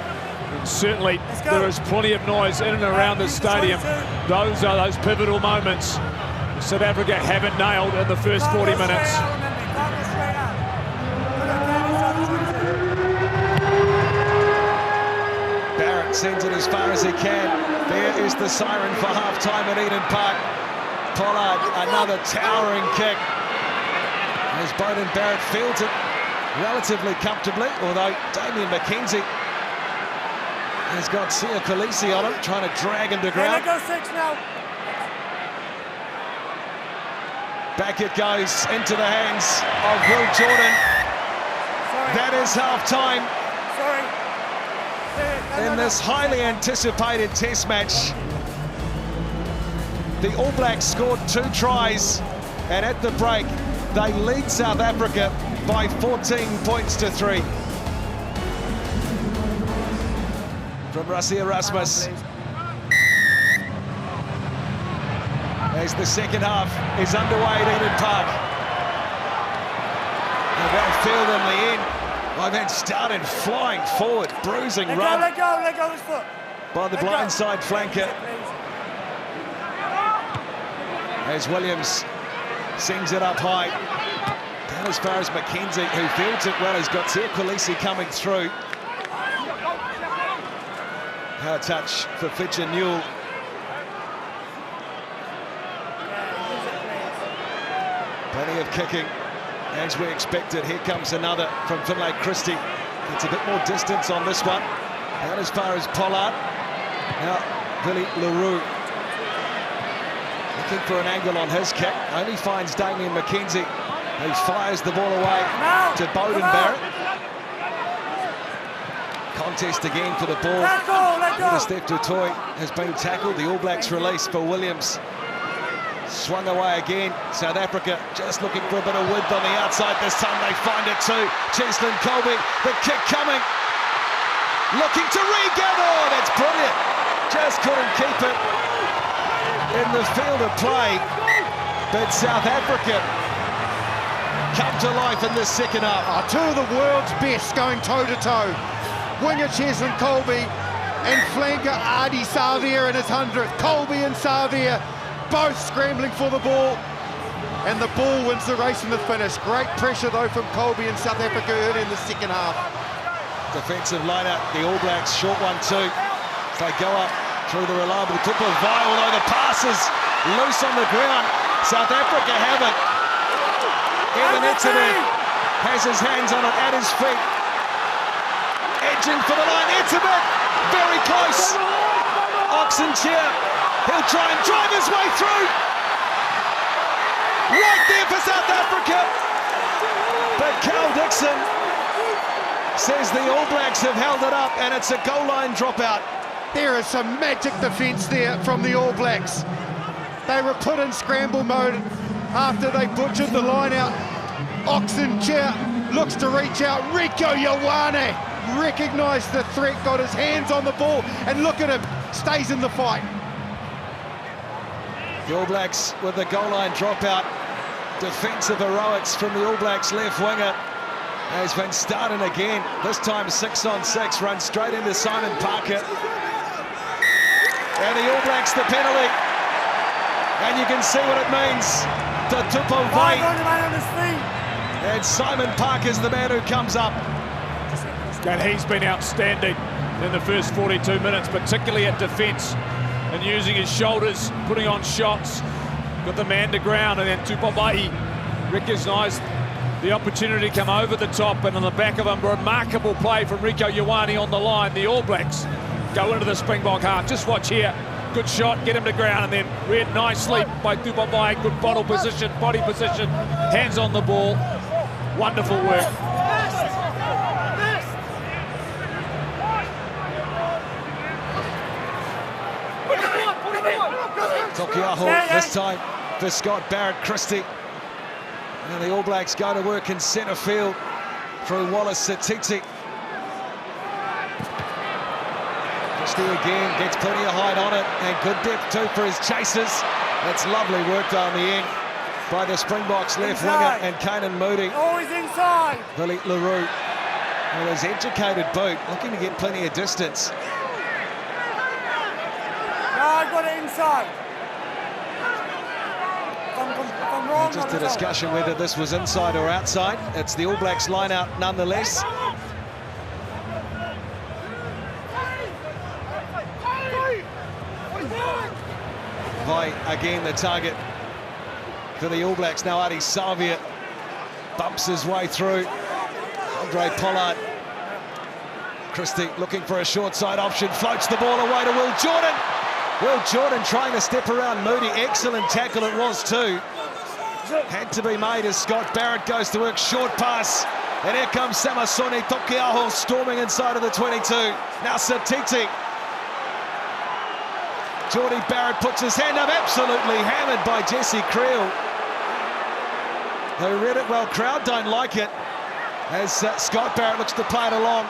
certainly there is plenty of noise in and around the stadium. Those are those pivotal moments South Africa haven't nailed in the first 40 minutes. Barrett sends it as far as he can. There is the siren for half-time at Eden Park. Pollard, another towering kick. As Beauden Barrett fields it relatively comfortably, although Damien McKenzie has got Sia Khaleesi on him, trying to drag him to ground. Let go 6 now. Back it goes into the hands of Will Jordan. That is half-time in this highly anticipated test match. The All Blacks scored 2 tries, and at the break, they lead South Africa by 14 points to 3. From Rassie Erasmus. As the second half is underway at Eden Park. Well field in the end. By then started flying forward, bruising run. Let go his foot. By the blindside flanker. As Williams sings it up high. Down as far as McKenzie, who fields it well. He's got Sia Kolisi coming through. Power touch for Fitcher Newell. Plenty of kicking, as we expected. Here comes another from Finlay Christie. Gets a bit more distance on this one. Down as far as Pollard. Now, Billy LaRue looking for an angle on his kick. Only finds Damien McKenzie, who fires the ball away to Beauden Barrett. Contest again for the ball. Steph Dutoy has been tackled. The All Blacks release for Williams. Swung away again. South Africa just looking for a bit of width on the outside. This time they find it too. Cheslin Colby, the kick coming. Looking to regather. Oh, that's brilliant. Just couldn't keep it in the field of play. But South Africa come to life in this second half. Two of the world's best going toe-to-toe. Winger Cheslin Colby and flanker Ardie Savia in his 100th. Colby and Savia both scrambling for the ball, and the ball wins the race in the finish. Great pressure though from Colby and South Africa early in the second half. Defensive lineup, the All Blacks short one too. They go up through the reliable Tupo Vai, although the pass is loose on the ground. South Africa have it. Evan Etzebeth has his hands on it at his feet. Edging for the line, Etzebeth, very close. Oxenchair. He'll try and drive his way through. Right there for South Africa. But Cal Dixon says the All Blacks have held it up, and it's a goal line dropout. There is some magic defence there from the All Blacks. They were put in scramble mode after they butchered the line out. Oxenchair looks to reach out. Rieko Ioane recognised the threat, got his hands on the ball, and look at him, stays in the fight. The All Blacks with the goal line dropout. Defensive heroics from the All Blacks left winger has been starting again. This time 6-on-6, runs straight into Simon Parker. And the All Blacks the penalty. And you can see what it means to Tupo Vai. And Simon Parker's the man who comes up. And he's been outstanding in the first 42 minutes, particularly at defence. And using his shoulders, putting on shots, got the man to ground, and then Tupo Vai recognised the opportunity to come over the top, and on the back of him, remarkable play from Rieko Ioane on the line. The All Blacks go into the Springbok half. Just watch here. Good shot, get him to ground, and then read nicely by Tupo Vai. Good body position, hands on the ball. Wonderful work. Tokiaho this time for Scott Barrett Christie. And the All Blacks go to work in centre field through Wallace Satiti. Christie again gets plenty of height on it, and good depth too for his chasers. That's lovely work down the end by the Springboks left winger and Kanan Moody. Always inside. Billy LaRue with his educated boot, looking to get plenty of distance. No, I got it inside. I'm wrong, just a discussion whether this was inside or outside. It's the All Blacks line out nonetheless. Vai again the target for the All Blacks. Now Ardie Savia bumps his way through. Andre Pollard. Christie looking for a short side option, floats the ball away to Will Jordan. Will Jordan trying to step around Moody. Excellent tackle it was too. had to be made as Scott Barrett goes to work. Short pass. And here comes Samasoni Tokiaho storming inside of the 22. Now Satiti. Geordie Barrett puts his hand up, absolutely hammered by Jesse Creel. Who read it well. Crowd don't like it. As Scott Barrett looks to play it along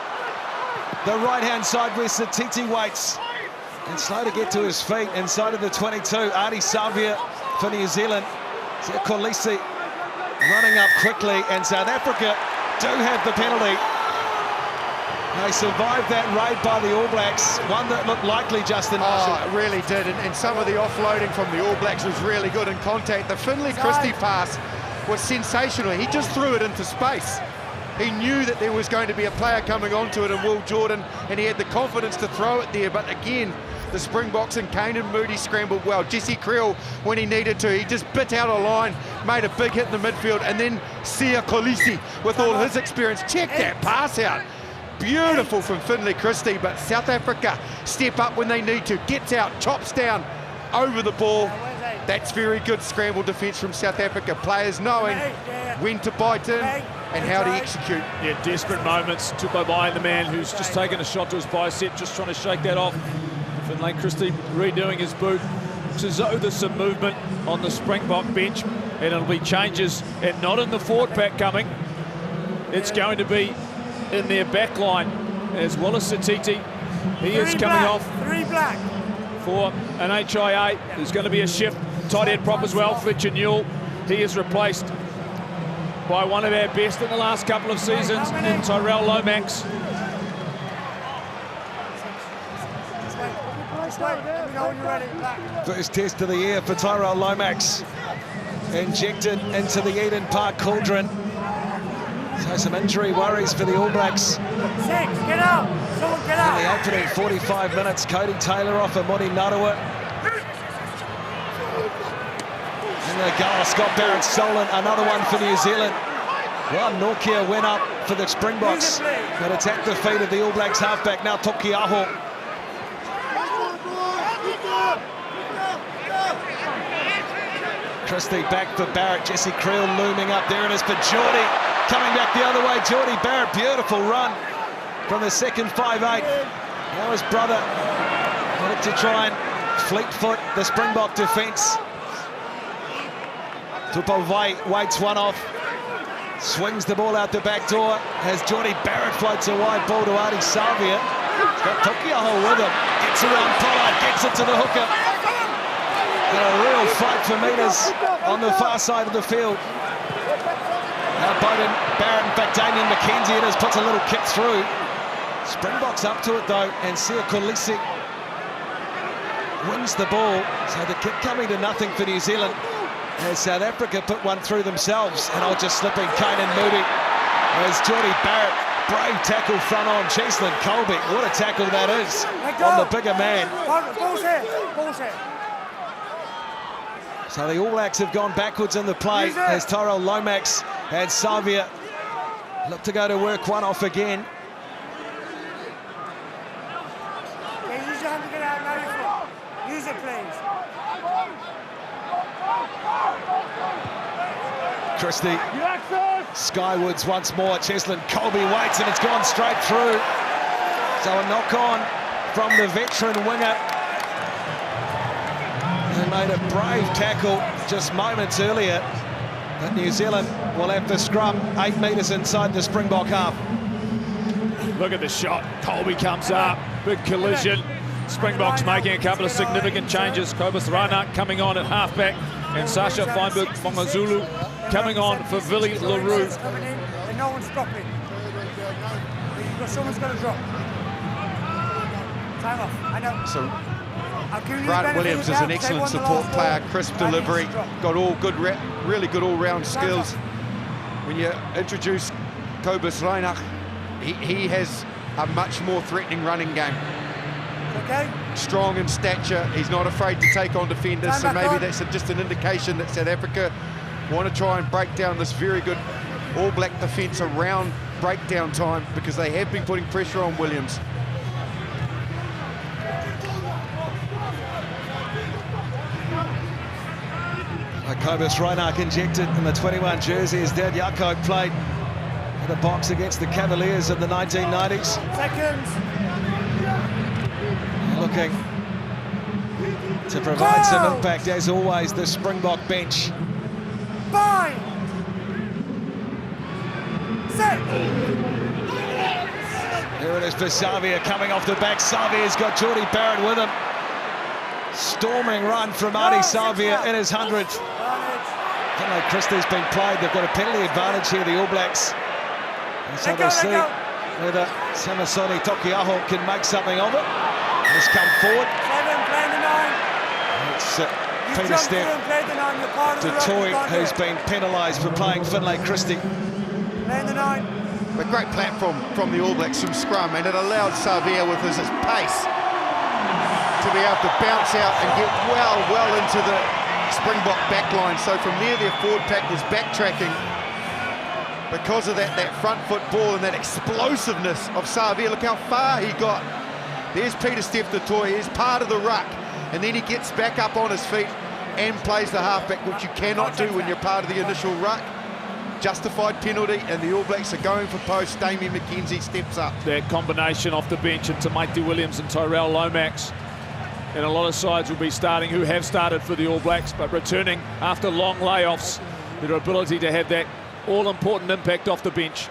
the right-hand side where Satiti waits. And slow to get to his feet inside of the 22. Artie Savia for New Zealand. Kolisi running up quickly, and South Africa do have the penalty. They survived that raid by the All Blacks, one that looked likely, Justin Marshall. Oh, it really did, and some of the offloading from the All Blacks was really good in contact. The Finlay Christie pass was sensational. He just threw it into space. He knew that there was going to be a player coming onto it in Will Jordan, and he had the confidence to throw it there. But again, the Springboks and Kane Moody scrambled well. Jesse Creel, when he needed to, he just bit out a line, made a big hit in the midfield, and then Sia Kolisi, with all his experience, check that pass out. Beautiful from Finlay Christie, but South Africa step up when they need to, gets out, chops down over the ball. That's very good scramble defence from South Africa. Players knowing when to bite in and how to execute. Yeah, desperate moments. Tupou by the man who's just taken a shot to his bicep, just trying to shake that off. Finlay Christie redoing his boot. Looks as though there's some movement on the Springbok bench, and it'll be changes, and not in the forward pack coming. It's going to be in their back line, as well as Satiti. He is coming off. Three black. For an HIA. There's going to be a shift. Tight end prop as well, Fletcher Newell. He is replaced by one of our best in the last couple of seasons, in Tyrell Lomax. First test of the year for Tyrell Lomax. Injected into the Eden Park cauldron. So some injury worries for the All Blacks. Get out! Someone get out! In the opening 45 minutes, Cody Taylor off of Moni Narawa. And the goal, Scott Barrett stolen, another one for New Zealand. Well, Nokia went up for the Springboks, but attacked the feet of the All Blacks halfback, now Tokiaho. Christie back for Barrett, Jesse Creel looming up, there it is for Geordie. Coming back the other way, Geordie Barrett, beautiful run from the second 5'8". Now his brother wanted to try and fleet foot the Springbok defence. Tupou waits one off, swings the ball out the back door as Geordie Barrett floats a wide ball to Artie Savia. He's got Tokiaho with him, gets around Pollard, gets it to the hooker. And a real fight for metres on the far side of the field. Now Bowden Barrett, in fact Damien McKenzie it is, puts a little kick through. Springboks up to it though, and Sia Kolisi wins the ball. So the kick coming to nothing for New Zealand as South Africa put one through themselves. And I'll just slipping Kane Moody as Geordie Barrett, brave tackle front on Cheslin Colby. What a tackle that is on the bigger man. Ball's here. So the All Blacks have gone backwards in the play as Tyrell Lomax and Savia look to go to work one off again. Use your hand to get out now. Use it, please. Christie skywards once more. Cheslin Colby waits and it's gone straight through. So a knock on from the veteran winger. They made a brave tackle just moments earlier, but New Zealand will have the scrum 8 metres inside the Springbok half. Look at the shot. Colby comes up. Big collision. Springboks making a couple of significant changes. Kobus Reinhardt coming on at halfback, and Sasha Feinberg-Mongazulu coming on for Willie LaRue. And no one's dropping. Someone's going to drop. Time off. I know. So Grant Williams is an excellent support player, crisp delivery, got all good, really good all-round skills. When you introduce Kobus Reinhardt, he has a much more threatening running game. Okay. Strong in stature, he's not afraid to take on defenders, so maybe that's just an indication that South Africa want to try and break down this very good All Black defence around breakdown time, because they have been putting pressure on Williams. Kobus Reinach injected in the 21 jersey as Dad Jaco played in the box against the Cavaliers in the 1990s. Seconds. Looking to provide some impact, as always, the Springbok bench. 5, 6. Here it is for Savia coming off the back. Savia's got Geordie Barrett with him. Storming run from Adi Savia in his 100th. Finlay Christie's been played. They've got a penalty advantage here, the All Blacks. And so they'll see whether Samasoni Tokiaho can make something of it. He's come forward. 7, playing the 9. It's Peter Step du Toit, who's been penalised for playing Finlay Christie. Playing the 9. A great platform from the All Blacks from scrum, and it allowed Savia with his pace to be able to bounce out and get well into the Springbok backline. So from there, their forward pack was backtracking because of that front foot ball and that explosiveness of Savia. Look how far he got. There's Peter Step du Toit, he's part of the ruck, and then he gets back up on his feet and plays the halfback, which you cannot do when you're part of the initial ruck. Justified penalty, and the All Blacks are going for post. Damien McKenzie steps up. That combination off the bench of Tamaiti Williams and Tyrell Lomax. And a lot of sides will be starting, who have started for the All Blacks, but returning after long layoffs, their ability to have that all-important impact off the bench.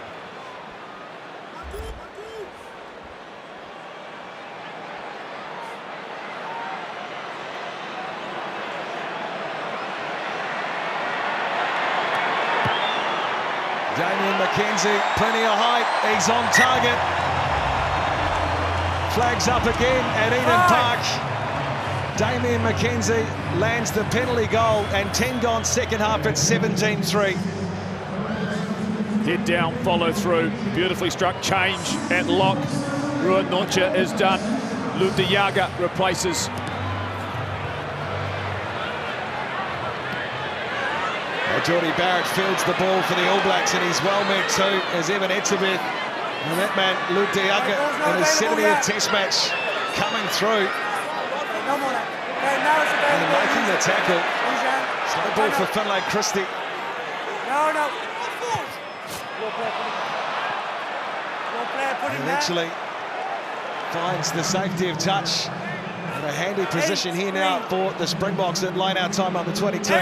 Damien McKenzie, plenty of height, he's on target. Flags up again at Eden Park. Damien McKenzie lands the penalty goal, and 10 gone second half at 17-3. Head down, follow through, beautifully struck, change at lock. Ruud Nortje is done. Lutiaga replaces. Geordie Barrett fields the ball for the All Blacks, and he's well met too as Evan Etzebeth. And that man, Lutiaga, in his 70th Test match, coming through and making the tackle. Slow ball for Finlay Christie. Eventually finds the safety of touch. And a handy position here now for the Springboks at line-out time on the 22.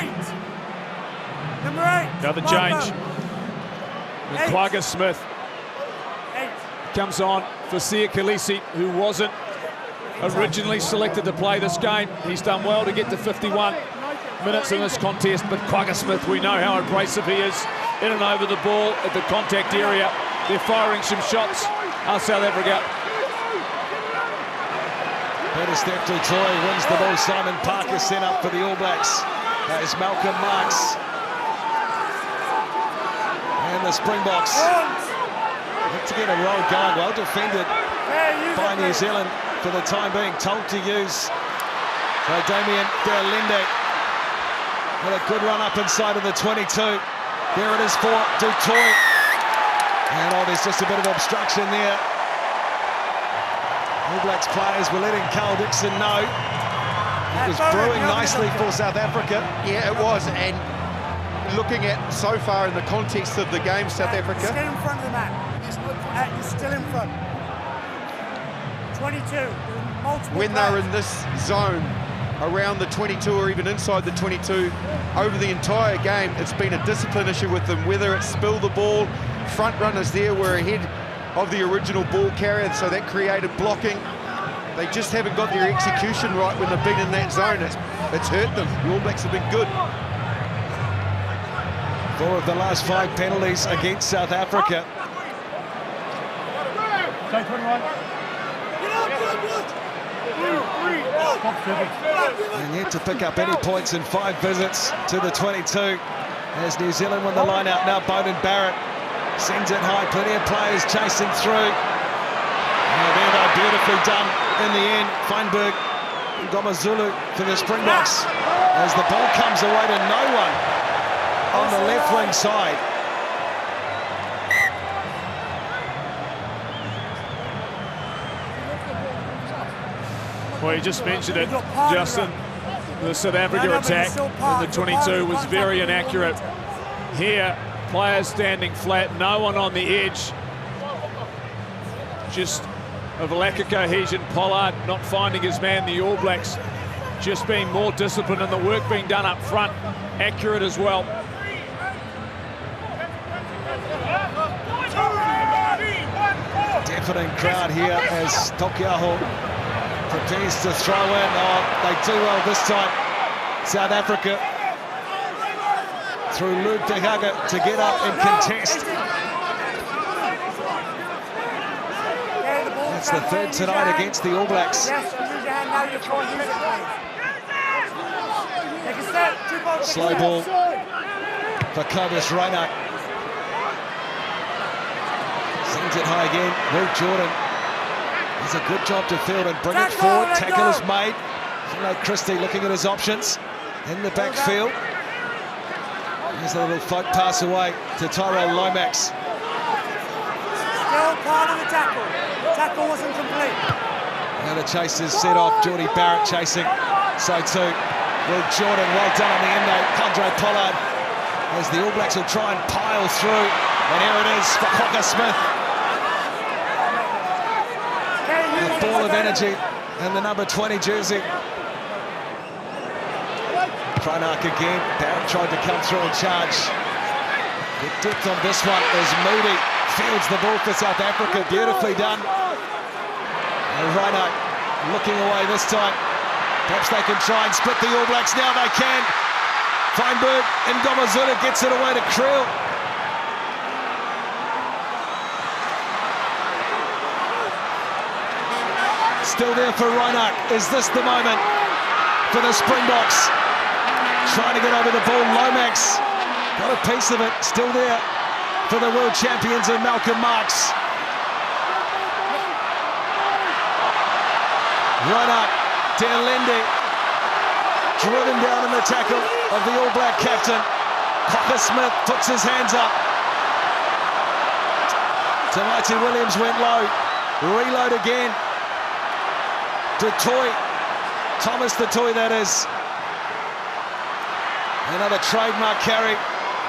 Number 8. Another change. Quagga Smith comes on for Sia Khaleesi, who wasn't originally selected to play this game. He's done well to get to 51 minutes in this contest, but Quagga Smith, we know how abrasive he is in and over the ball at the contact area. They're firing some shots. South Africa. Peter Step du Toit wins the ball. Simon Parker sent up for the All Blacks. That is Malcolm Marx. And the Springboks look to get a roll going. Well defended by New Zealand for the time being. Told to use. So Damien de Allende with a good run up inside of the 22. There it is for du Toit. And there's just a bit of obstruction there. All Blacks players were letting Carl Dixon know. It was brewing nicely for South Africa. Yeah, it was. And looking at so far in the context of the game, South Africa. Still in front of the man. You're still in front. 22. Multiple when they're in this zone, around the 22 or even inside the 22, over the entire game, it's been a discipline issue with them. Whether it's spill the ball, front runners there were ahead of the original ball carrier, so that created blocking. They just haven't got their execution right when they've been in that zone. It's hurt them. The All Blacks have been good. 4 of the last 5 penalties against South Africa. And yet to pick up any points in 5 visits to the 22. As New Zealand won the line out, now Beauden Barrett sends it high, plenty of players chasing through. There though, beautifully done in the end. Feinberg and Gomazulu for the Springboks as the ball comes away to no one on the left wing side. Well, you just mentioned it, Justin. The South Africa attack in the 22 was very inaccurate. Here, players standing flat, no one on the edge. Just of lack of cohesion. Pollard not finding his man. The All Blacks just being more disciplined and the work being done up front, accurate as well. Deafening crowd here as Taukei'aho prepares to throw in. Oh, they do well this time. South Africa through Luke De Jager to get up and contest. That's the third tonight against the All Blacks. Slow ball for Cobus Reinach. Sends it high again. Will Jordan does a good job to field and bring it forward. Tackle is made. Christie looking at his options in the backfield. There's a little float pass away to Tyrell Lomax. Still part of the tackle. The tackle wasn't complete. Now the chase is set off. Geordie Barrett chasing. So too Will Jordan. Well done on the end though. Andre Pollard as the All Blacks will try and pile through. And here it is for Quokka Smith. A ball of energy and the number 20 jersey. Reinach again. Barrett tried to come through and charge. Good depth on this one as Moody fields the ball for South Africa. Beautifully done. And Reinach looking away this time. Perhaps they can try and split the All Blacks now. They can. Feinberg and Ngomazulu gets it away to Creel. Still there for Reinach. Is this the moment for the Springboks? Trying to get over the ball. Lomax got a piece of it. Still there for the world champions and Malcolm Marx. Reinach, Delende, driven down in the tackle of the All Black captain. Quokka Smith puts his hands up. Tamati Williams went low. Reload again. Detoy, Thomas Detoy that is. Another trademark carry.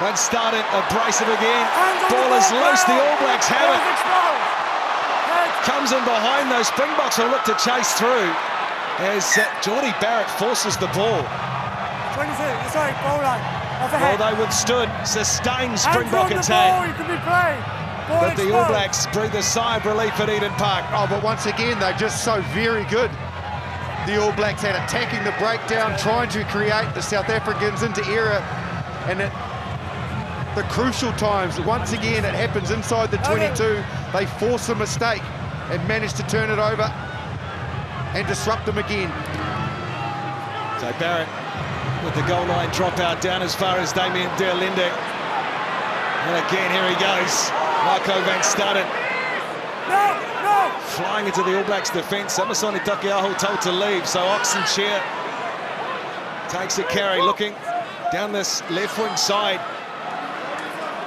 Won't start it, abrasive again. Ball is loose, the All Blacks have it. Comes in behind those Springboks will look to chase through as Geordie Barrett forces the ball. 22, sorry, goal line. Well, they withstood, sustained Springbok attack. But the All Blacks breathe a sigh of relief at Eden Park. Oh, but once again, they're just so very good. The All Blacks had attacking the breakdown, trying to create the South Africans into error. And at the crucial times, once again, it happens inside the 22. They force a mistake and manage to turn it over and disrupt them again. So Barrett with the goal line dropout down as far as Damien Delende. And again, here he goes. Marco van Staden. Flying into the All Blacks defence. Samisoni Taukei'aho told to leave, so Oxenshire takes a carry, looking down this left wing side.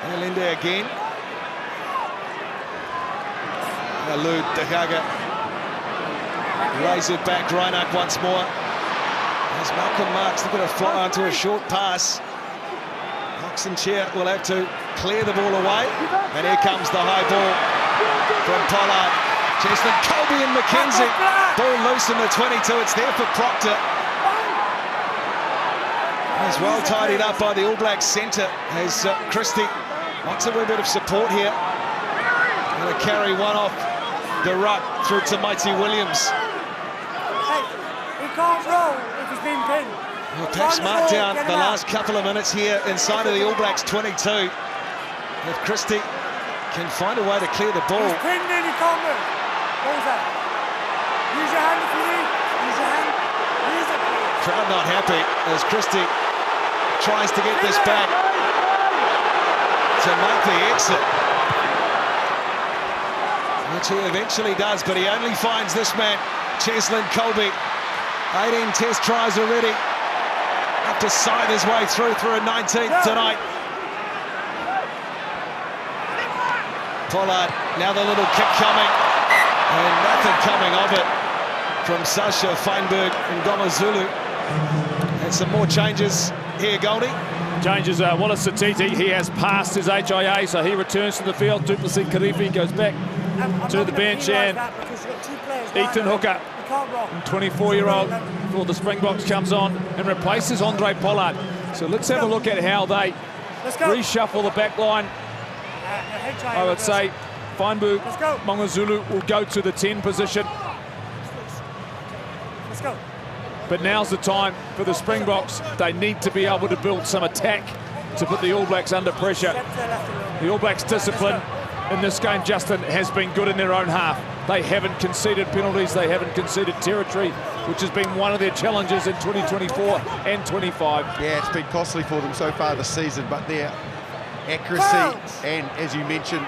Delende again. Lou De Jager lays it back. Reinach once more. As Malcolm Marx looking to fly onto a short pass. Oxenshire will have to clear the ball away. And here comes the high ball from Pollard. Cheslin, Colby and McKenzie. Ball loose in the 22. It's there for Proctor. It's well tidied up by the All Blacks centre as Christie wants a wee bit of support here. Going to carry one off the ruck through to Mighty Williams. Hey, he can't roll if he's been pinned. Well, perhaps mark down the last couple of minutes here inside of the All Blacks 22. If Christie can find a way to clear the ball. He's pinned in, he can't move. What was that? Use your hand if you need. Use your hand. Use it. Crowd not happy as Christie tries to get this back to make the exit. Which he eventually does, but he only finds this man, Cheslin Colby. 18 test tries already. Have to scythe his way through a 19th tonight. Pollard, now the little kick coming. And nothing coming of it from Sasha Feinberg and Ngomazulu. And some more changes here, Goldie. Changes Wallace Satiti. He has passed his HIA, so he returns to the field. Duplessis Karifi goes back to the bench, and Ethan Hooker, 24-year-old for the Springboks, comes on and replaces Andre Pollard. So let's have a look at how they reshuffle the back line. I would say Feinberg Mongazulu will go to the 10 position. Let's go. But now's the time for the Springboks. They need to be able to build some attack to put the All Blacks under pressure. The All Blacks' discipline in this game, Justin, has been good in their own half. They haven't conceded penalties, they haven't conceded territory, which has been one of their challenges in 2024 and 25. Yeah, it's been costly for them so far this season, but their accuracy and, as you mentioned,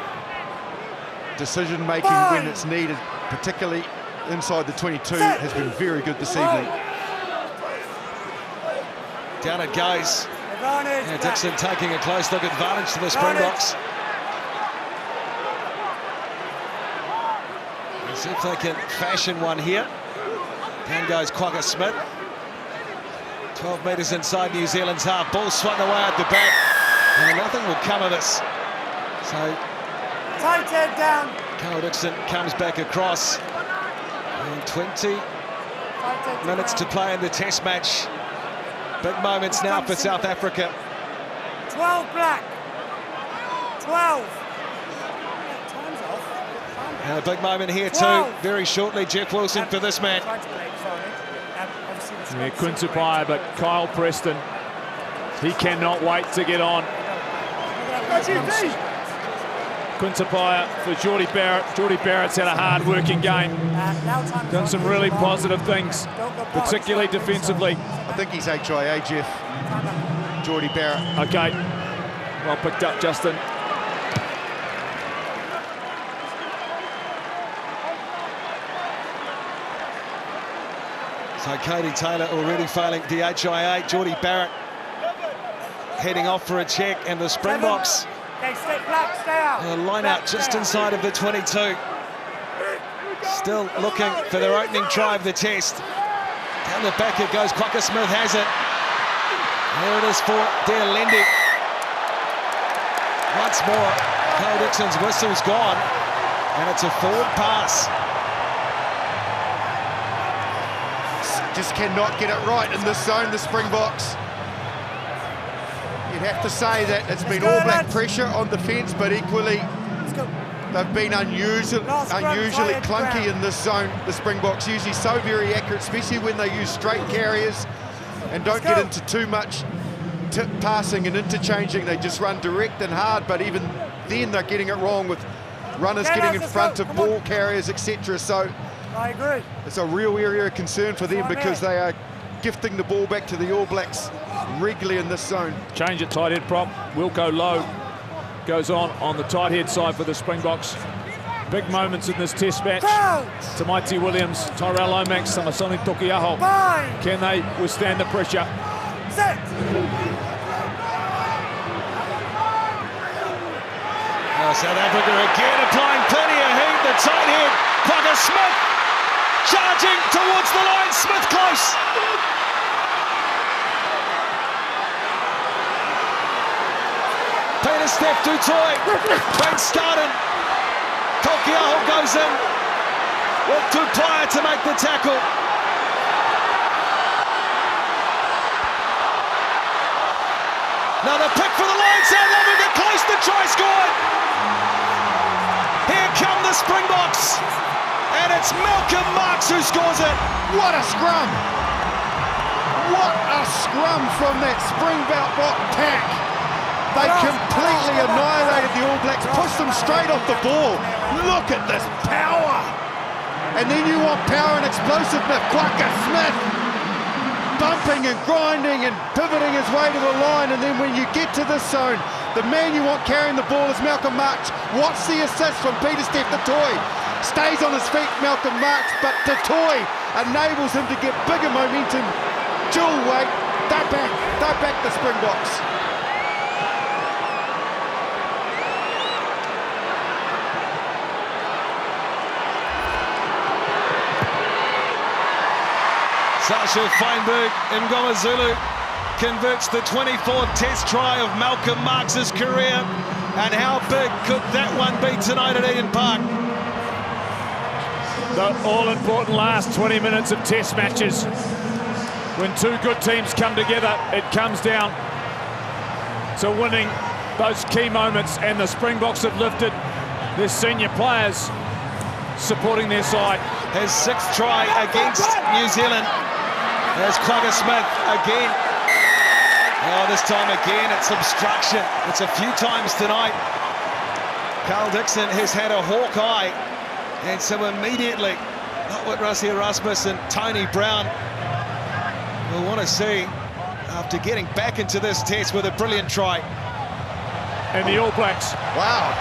decision-making when it's needed, particularly inside the 22, has been very good this evening. Down it goes. Yeah, Dixon taking a close look, advantage to the Springboks. Let's see if they can fashion one here. Down goes Quagga Smith. 12 metres inside New Zealand's half. Ball swung away at the back. And nothing will come of this. So Tight head down. Carl Dixon comes back across. And 20 minutes to play in the test match. Big moments now for South Africa. 12 black. 12. Time's off. And a big moment here too. 12. Very shortly, Jeff Wilson for this man. Yeah, Quintupaya, but Kyle Preston, he cannot wait to get on. Quintupaya for Geordie Barrett. Geordie Barrett's had a hard-working game. Done some really positive things, particularly defensively. I think he's HIA, Jeff. Geordie Barrett. Okay, well picked up, Justin. So Cody Taylor already failing the HIA. Geordie Barrett heading off for a check, and the Springboks line out just inside of the 22. Still looking for their opening try of the test. Down the back it goes. Quagga Smith has it. There it is for Dear Lindy. Once more, Carl Dixon's whistle's gone, and it's a forward pass. Just cannot get it right in this zone, the Springboks. You'd have to say that it's been All Black pressure on defence, but equally they've been unusually clunky in this zone. The Springboks usually so very accurate, especially when they use straight carriers and don't get into too much passing and interchanging. They just run direct and hard, but even then they're getting it wrong with runners getting in front of ball carriers, etc. So I agree. it's a real area of concern for them because they are gifting the ball back to the All Blacks regularly in this zone. Change at tight head prop. Wilco Lowe goes on the tight head side for the Springboks. Big moments in this test match. Tamaiti Williams, Tyrell Lomax, Samasoni Tokiaho. Can they withstand the pressure? Set. South Africa again applying plenty of heat. The tight head, Quagga Smith charging towards the line. Smith close. Peter Steph du Toit. Brent Starden. Tokiaho goes in with Tupaya to make the tackle. Another pick for the line. South Africa close. The try scored. Here come the Springboks. And it's Malcolm Marx who scores it. What a scrum! What a scrum from that Springbok pack. They completely annihilated the All Blacks, pushed them straight off the ball. Look at this power! And then you want power and explosiveness. Quagga Smith bumping and grinding and pivoting his way to the line, and then when you get to this zone, the man you want carrying the ball is Malcolm Marx. Watch the assist from Peter Steph du Toit. Stays on his feet, Malcolm Marx, but du Toit enables him to get bigger momentum. Dual weight, they're back the Springboks. Sasha Feinberg Ngoma Zulu converts the 24th test try of Malcolm Marx's career. And how big could that one be tonight at Eden Park? The all-important last 20 minutes of test matches. When two good teams come together, it comes down to winning those key moments, and the Springboks have lifted their senior players supporting their side. His 6th try against New Zealand. There's Quagga Smith again. Oh, this time again, it's obstruction. It's a few times tonight. Carl Dixon has had a hawk eye, and so immediately, not with Rassie Erasmus and Tony Brown, we'll want to see, after getting back into this test with a brilliant try. And the All Blacks, Wow.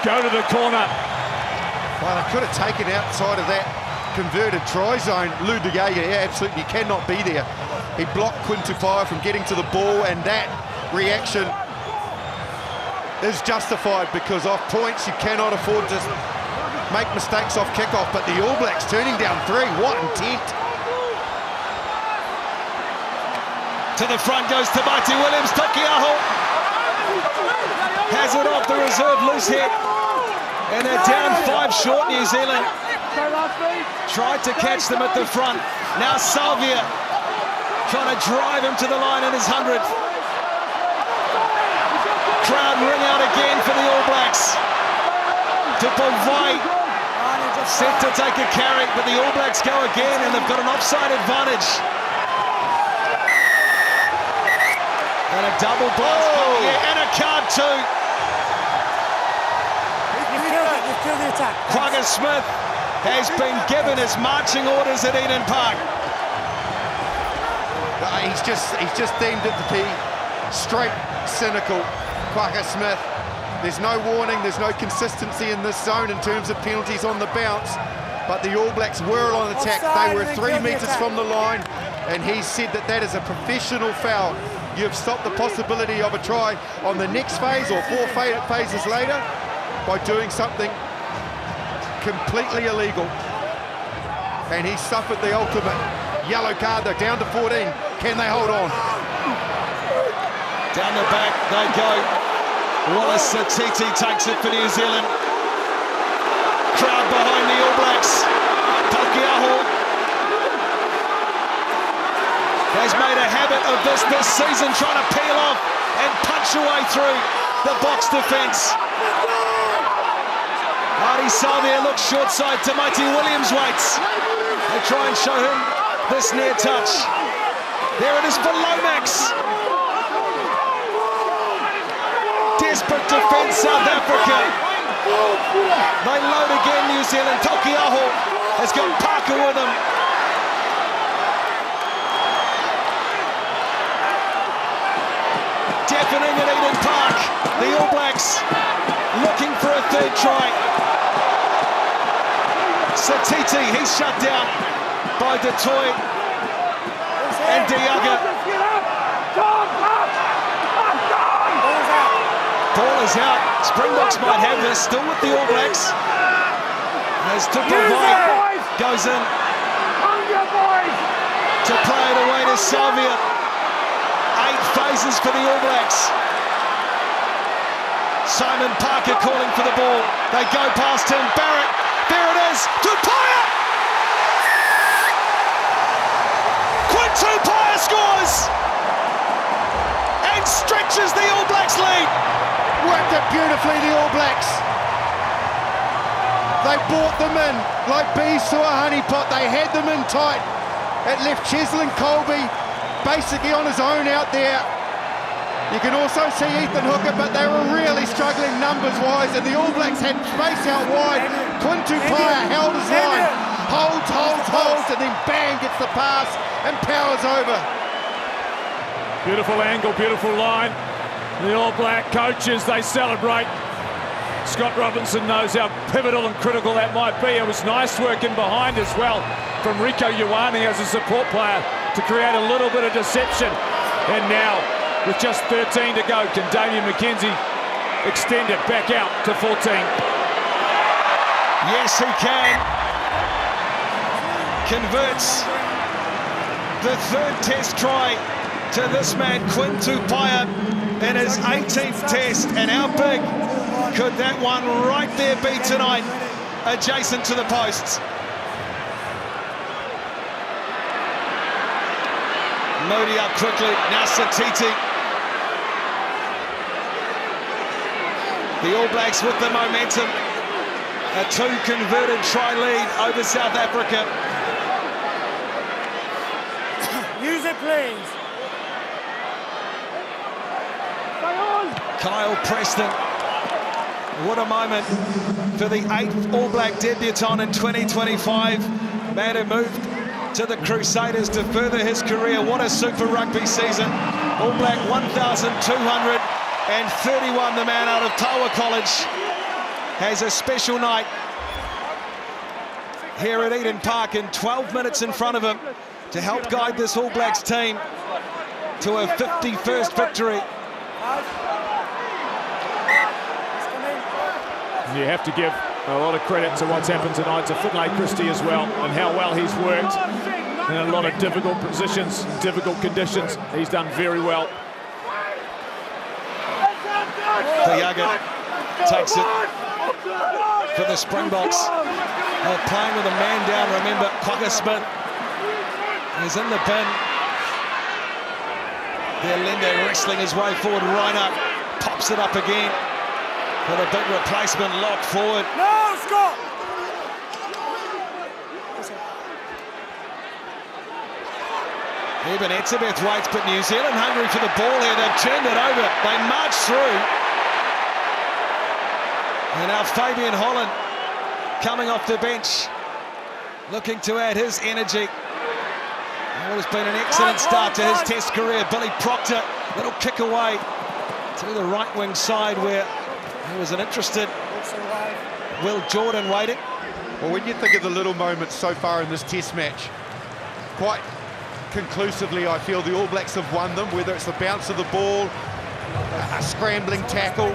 go to the corner. Well, they could have taken outside of that converted try zone. Lou De Jager, absolutely cannot be there. He blocked Quintupaya from getting to the ball, and that reaction is justified because off points you cannot afford to make mistakes off kickoff. But the All Blacks turning down 3, what intent. To the front goes Tamati Williams. Tokiaho has it off the reserve loose hit. And they're down 5 short, New Zealand. Tried to catch them at the front. Now Salvia trying to drive him to the line in his 100th. Crowd ring out again for the All Blacks. Tupovai set to take a carry, but the All Blacks go again, and they've got an offside advantage. And a double blast coming in, and a card too. You've killed the attack. Quagga Smith has been given his marching orders at Eden Park. He's just deemed it to be straight cynical. Quagga Smith, there's no warning, there's no consistency in this zone in terms of penalties on the bounce, but the All Blacks were on attack. They were 3 metres from the line, and he said that that is a professional foul. You've stopped the possibility of a try on the next phase or 4 phases later by doing something completely illegal. And he suffered the ultimate yellow card. They're down to 14. Can they hold on? Down the back they go. Wallace Satiti takes it for New Zealand. Crowd behind the All Blacks. Tokiaho has made a habit of this season, trying to peel off and punch away through the box defence. Hardy Salvia looks short side. Tamati Williams waits. They try and show him this near touch. There it is for Lomax. Desperate defence, South Africa. They load again, New Zealand. Tokiaho has got Parker with him. Deafening at Eden Park. The All Blacks looking for a 3rd try. Satiti, he's shut down by Detroit and Diaga. Ball is out. Springboks might have this, still with the All Blacks. As Tupovai goes in to play it away to Salvia. 8 phases for the All Blacks. Simon Parker calling for the ball. They go past him. Barrett, there it is. Tupoia! Quintupaya scores! And stretches the All Blacks lead. Worked it beautifully, the All Blacks. They brought them in like bees to a honeypot. They had them in tight. It left Cheslin Colby basically on his own out there. You can also see Ethan Hooker, but they were really struggling numbers-wise, and the All Blacks had space out wide. Quintupaya held his line. Holds, and then bang, gets the pass and powers over. Beautiful angle, beautiful line. The All Black coaches, they celebrate. Scott Robinson knows how pivotal and critical that might be. It was nice work in behind as well from Rieko Ioane as a support player to create a little bit of deception. And now, with just 13 to go, can Damian McKenzie extend it back out to 14? Yes, he can. Converts the third test try to this man, Quinn Tupaia, in his 18th test. And how big could that one right there be tonight, adjacent to the posts? Moody up quickly, now Satiti. The All Blacks with the momentum. A 2 converted try lead over South Africa. Use it, please. Kyle Preston. What a moment for the 8th All Black debutant in 2025. Man who moved to the Crusaders to further his career. What a Super Rugby season. All Black 1,231, the man out of Tawa College, has a special night here at Eden Park, and 12 minutes in front of him to help guide this All Blacks team to a 51st victory. You have to give a lot of credit to what's happened tonight to Finlay Christie as well, and how well he's worked in a lot of difficult positions, difficult conditions. He's done very well. Thiaga takes it for the Springboks. They're playing with a man down. Remember, Quagga Smith is in the bin. Their Lende wrestling his way forward. Reiner pops it up again with a big replacement lock forward. No, Scott! Eben Etzebeth waits, but New Zealand hungry for the ball here. They've turned it over. They march through. And now Fabian Holland coming off the bench, looking to add his energy. Well, it's been an excellent start to his test career. Billy Proctor, little kick away to the right wing side where there was an interested Will Jordan waiting. Well, when you think of the little moments so far in this test match, quite conclusively I feel the All Blacks have won them, whether it's the bounce of the ball, a scrambling tackle,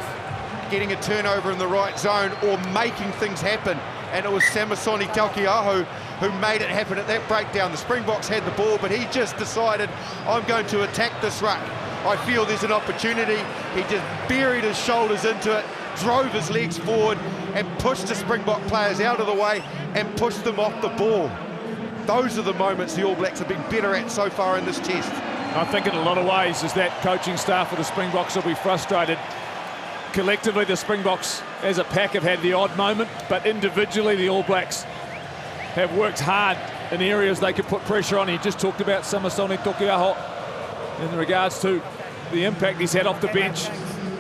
getting a turnover in the right zone, or making things happen. And it was Samisoni Taukei'aho who made it happen at that breakdown. The Springboks had the ball, but he just decided, I'm going to attack this ruck. I feel there's an opportunity. He just buried his shoulders into it, drove his legs forward, and pushed the Springbok players out of the way and pushed them off the ball. Those are the moments the All Blacks have been better at so far in this test. I think in a lot of ways is that coaching staff of the Springboks will be frustrated. Collectively, the Springboks as a pack have had the odd moment, but individually the All Blacks have worked hard in areas they could put pressure on. He just talked about Samisoni Taukei'aho in regards to the impact he's had off the bench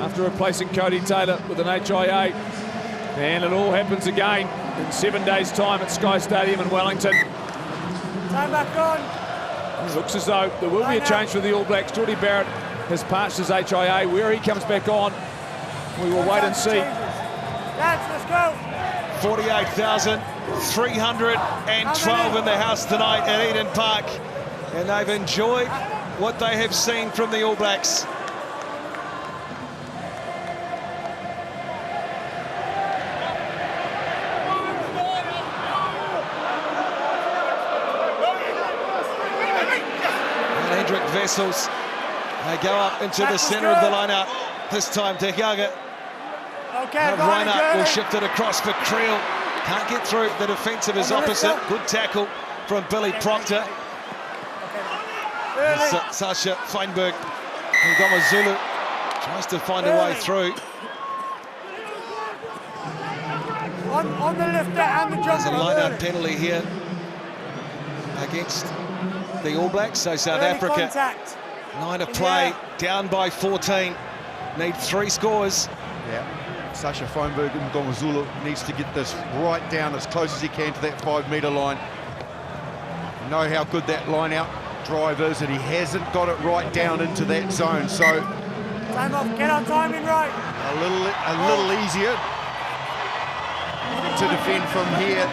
after replacing Cody Taylor with an HIA. And it all happens again in 7 days' time at Sky Stadium in Wellington. Time back on. It looks as though there will be a change for the All Blacks. Jordy Barrett has passed his HIA. Where he comes back on, we will wait and see. Let's go. 48,312 in the house tonight at Eden Park, and they've enjoyed what they have seen from the All Blacks. And Hendrik Wessels, they go up into the centre of the line-out. This time Thiaga. Okay, Reiner will shift it across for Creel. Can't get through the defence of his opposite. Good tackle from Billy Proctor. Sasha Feinberg. Ngoma Zulu tries to find a way through. On the lifter and the jumper. There's a line-out penalty here against the All Blacks. So South Africa, 9 to play, down by 14. Need 3 scores. Yeah. Sasha Feinberg and Ngoma Zulu needs to get this right down as close as he can to that 5-metre line. You know how good that line-out drive is, and he hasn't got it right down into that zone. So time off, get our timing right. A little easier to defend from here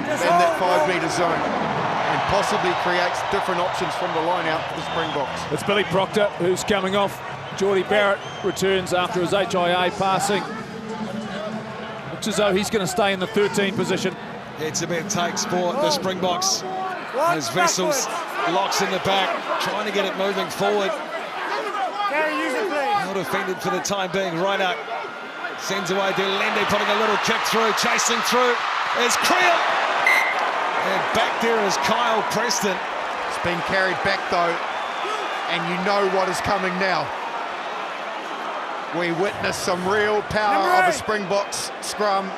than that 5-metre zone, and possibly creates different options from the line-out for the Springboks. It's Billy Proctor who's coming off. Jordy Barrett returns after his HIA passing. Looks as though he's going to stay in the 13 position. It's a bit takes for the Springboks as Wessels locks in the back, trying to get it moving forward. Gary, use it, please. Not offended for the time being. Reinach sends away Delende, putting a little kick through, chasing through. There's Creel. And back there is Kyle Preston. It's been carried back though, and you know what is coming now. We witnessed some real power of a Springboks scrum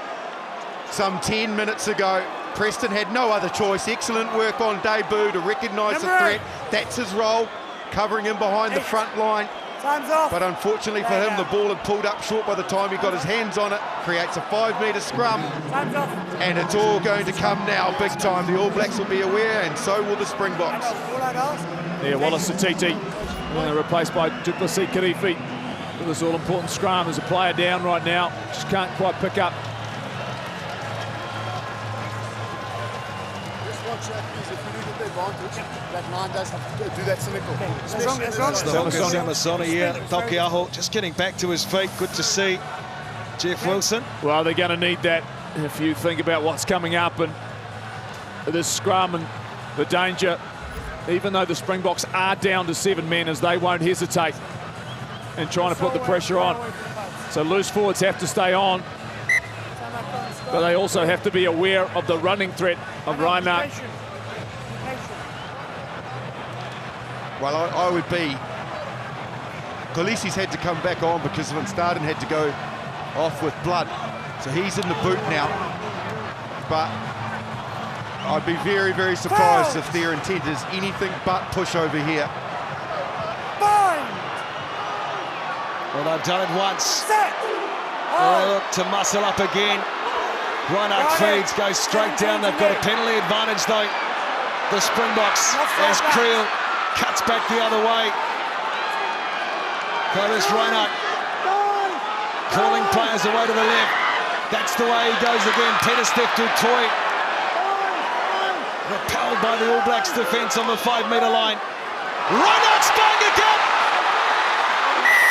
some 10 minutes ago. Preston had no other choice. Excellent work on debut to recognise the threat. That's his role, covering him behind the front line. Time's off. But unfortunately for him, the ball had pulled up short by the time he got his hands on it. Creates a 5-metre scrum. Time's off. And it's all going to come now, big time. The All Blacks will be aware, and so will the Springboks. Yeah, Wallace Satiti replaced by Duplessis Kirifi for this all-important scrum. There's a player down right now, just can't quite pick up. That 9 does have to do that cynical. Samasoni, yeah. Tokiaho just getting back to his feet. Good to see Jeff Wilson. Well, they're going to need that if you think about what's coming up and this scrum and the danger. Even though the Springboks are down to 7 men, as they won't hesitate in trying to put the pressure on. So loose forwards have to stay on, but they also have to be aware of the running threat of Reinach. Well, I would be. Kolisi's had to come back on because Van Staden had to go off with blood. So he's in the boot now. But I'd be very, very surprised if their intent is anything but push over here. Well, they've done it once. They look to muscle up again. Reinach feeds, goes straight down. They've got a penalty advantage, though. The Springboks, as Creel cuts back the other way. Curtis Reinach calling players away to the left. That's the way he goes again. Peter Steph to Toy. Repelled by the All Blacks defence on the 5-metre line. Reinach's going again.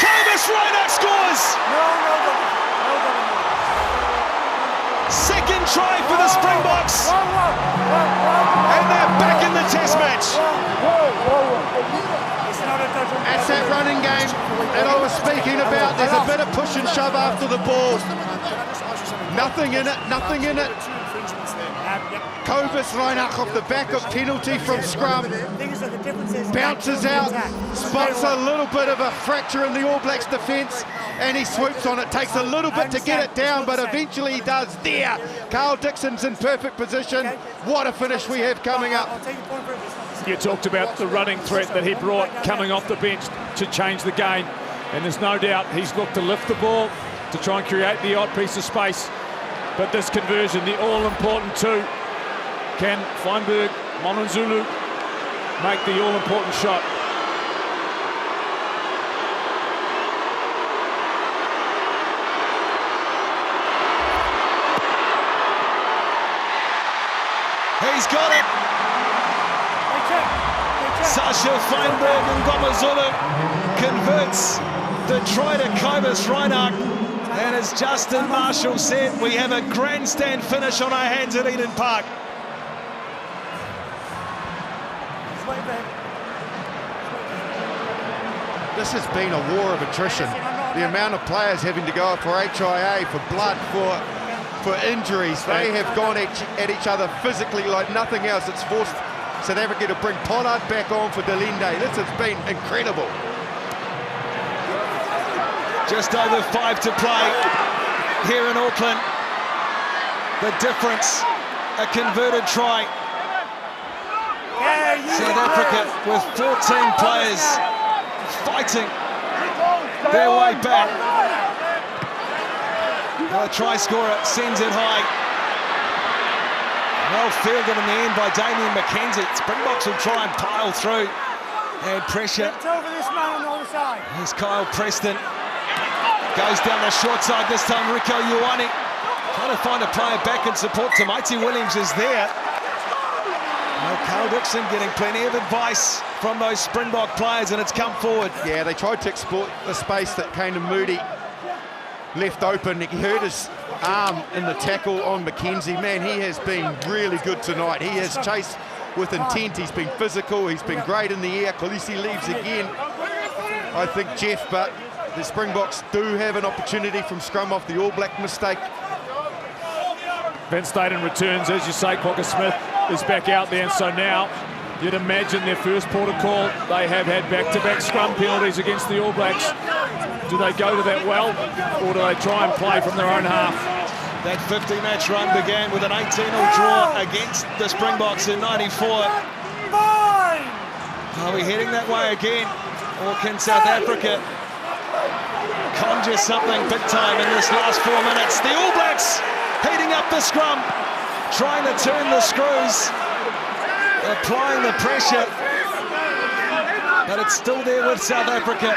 Curtis Reinach scores. Second try for the Springboks. And they're back in the Test match. That's that running game that I was speaking about. There's a bit of push and shove after the ball. Nothing in it, nothing in it. Kovas Reinach off the back of penalty from scrum. Bounces out, spots a little bit of a fracture in the All Blacks defence, and he swoops on it. Takes a little bit to get it down, but eventually he does. There, Carl Dixon's in perfect position. What a finish we have coming up. You talked about the running threat that he brought coming off the bench to change the game, and there's no doubt he's looked to lift the ball to try and create the odd piece of space. But this conversion, the all-important 2, can Feinberg, Mononzulu make the all-important shot? He's got it. Sasha Feinberg and Ngomazulu converts the try to Kovas Reinach. And as Justin Marshall said, we have a grandstand finish on our hands at Eden Park. This has been a war of attrition. The amount of players having to go for HIA, for blood, for injuries. They have gone at each other physically like nothing else. It's forced South Africa to bring Pollard back on for Delende. This has been incredible. Just over 5 to play here in Auckland. The difference, a converted try. South Africa with 14 players fighting their way back. The try scorer sends it high. Well fielded in the end by Damien McKenzie. Springboks will try and pile through. And pressure. Here's Kyle Preston. Goes down the short side this time, Rico Ioane. Trying to find a player back and support. Tamaiti Williams is there. Carl Dixon getting plenty of advice from those Springbok players, and it's come forward. Yeah, they tried to exploit the space that Kane Moody left open. He hurt his arm in the tackle on McKenzie. Man, he has been really good tonight. He has chased with intent. He's been physical, he's been great in the air. Khaleesi leaves again, I think, Jeff, but the Springboks do have an opportunity from scrum off the All Black mistake. Van Staden returns, as you say. Quokka Smith is back out there, and so now you'd imagine their first port of call. They have had back-to-back scrum penalties against the All Blacks. Do they go to that well, or do they try and play from their own half? That 50-match run began with an 18-all draw against the Springboks in '94. Are we heading that way again, or can South Africa conjure something big time in this last 4 minutes? The All Blacks heating up the scrum, trying to turn the screws, applying the pressure, but it's still there with South Africa.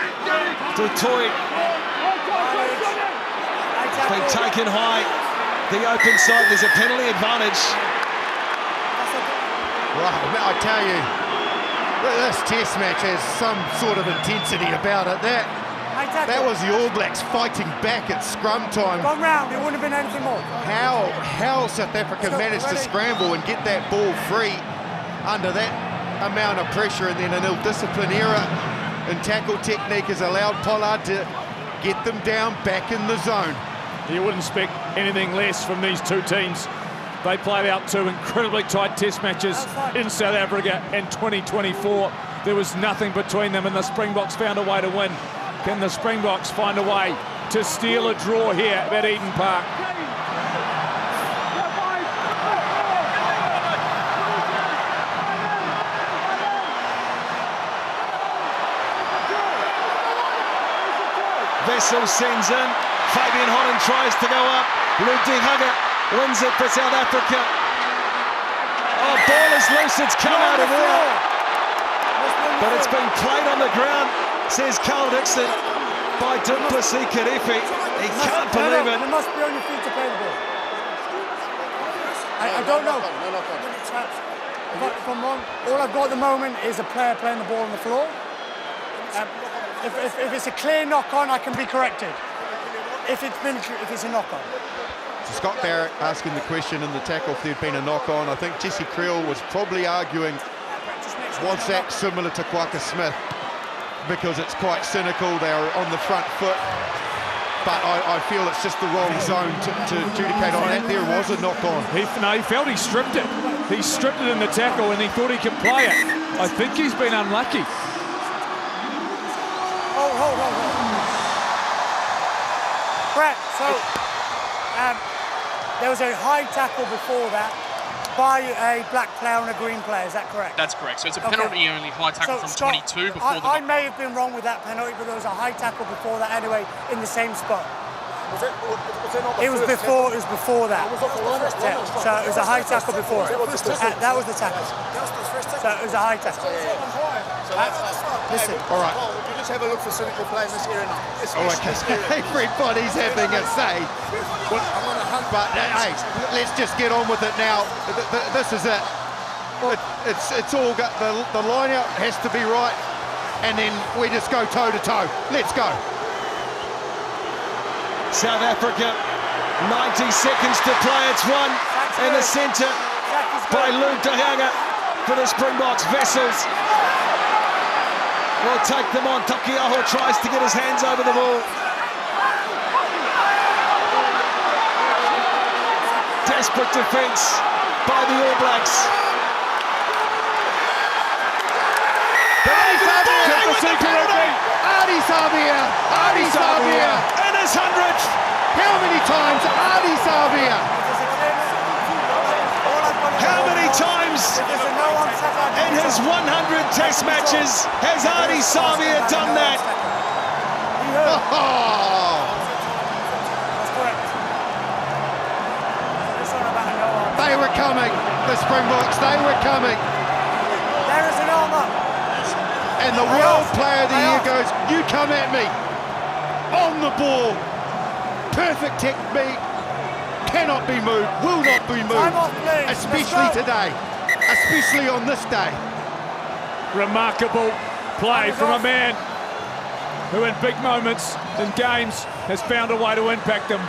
Dutoy has been taken high. The open side, there's a penalty advantage. Right, I tell you, this test match has some sort of intensity about it. That was the All Blacks fighting back at scrum time. One round, it wouldn't have been anything more. How South Africa managed to scramble and get that ball free under that amount of pressure, and then an ill-disciplined error in tackle technique has allowed Pollard to get them down back in the zone. You wouldn't expect anything less from these two teams. They played out two incredibly tight test matches in South Africa in 2024. There was nothing between them, and the Springboks found a way to win. Can the Springboks find a way to steal a draw here at Eden Park? Vessel sends in. Fabian Holland tries to go up. Ludwig Hugger wins it for South Africa. Oh, ball is loose. It's come out of there. But it's been played on the ground, says Carl Dixon, by Duplessis Karefi. He can't believe it. You must be on your feet to play the ball. I don't know. If I'm wrong, all I've got at the moment is a player playing the ball on the floor. If it's a clear knock-on, I can be corrected. If it's a knock-on. So Scott Barrett asking the question in the tackle if there'd been a knock-on. I think Jesse Creel was probably arguing, was that similar to Quokka Smith? Because it's quite cynical, they're on the front foot. But I feel it's just the wrong zone to adjudicate on that. There was a knock-on. He felt he stripped it. He stripped it in the tackle and he thought he could play it. I think he's been unlucky. Hold. Brett, so there was a high tackle before that by a black player and a green player, is that correct? That's correct. So it's a penalty only high tackle from 22 before I may have been wrong with that penalty, but there was a high tackle before that anyway in the same spot. It was before that. Yeah, so it was a high tackle before it. That was the tackle. So it was a high tackle. Listen. All right. Just have a look for cynical play in this area now. Oh, okay. Everybody's having a say. But hey, let's just get on with it now. This is it. It's all got the line out has to be right, and then we just go toe to toe. Let's go. South Africa, 90 seconds to play. It's one in the centre by Ludwig Hugger for the Springboks. Vessels will take them on. Takiaho tries to get his hands over the ball. Desperate defence by the All Blacks. Ardie Savea! Ardie Savea! And his 100th! How many times Ardie Savea? How many times in his 100 test matches has Ardie Savea done that? They were coming, the Springboks, they were coming. There is an armour. And the World Player of the Year goes, you come at me. On the ball. Perfect technique. Cannot be moved, will not be moved. Especially today. Especially on this day. Remarkable play from a man who in big moments in games has found a way to impact them.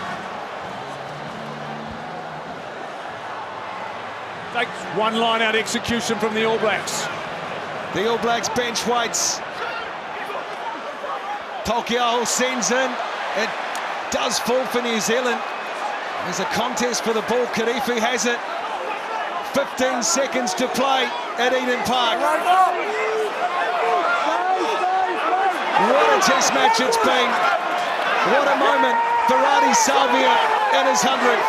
Like one line-out execution from the All Blacks. The All Blacks bench waits. Tokiaho sends in. It does fall for New Zealand. There's a contest for the ball. Karifi has it. 15 seconds to play at Eden Park. What a test match it's been. What a moment for Adi Salvia in his 100th.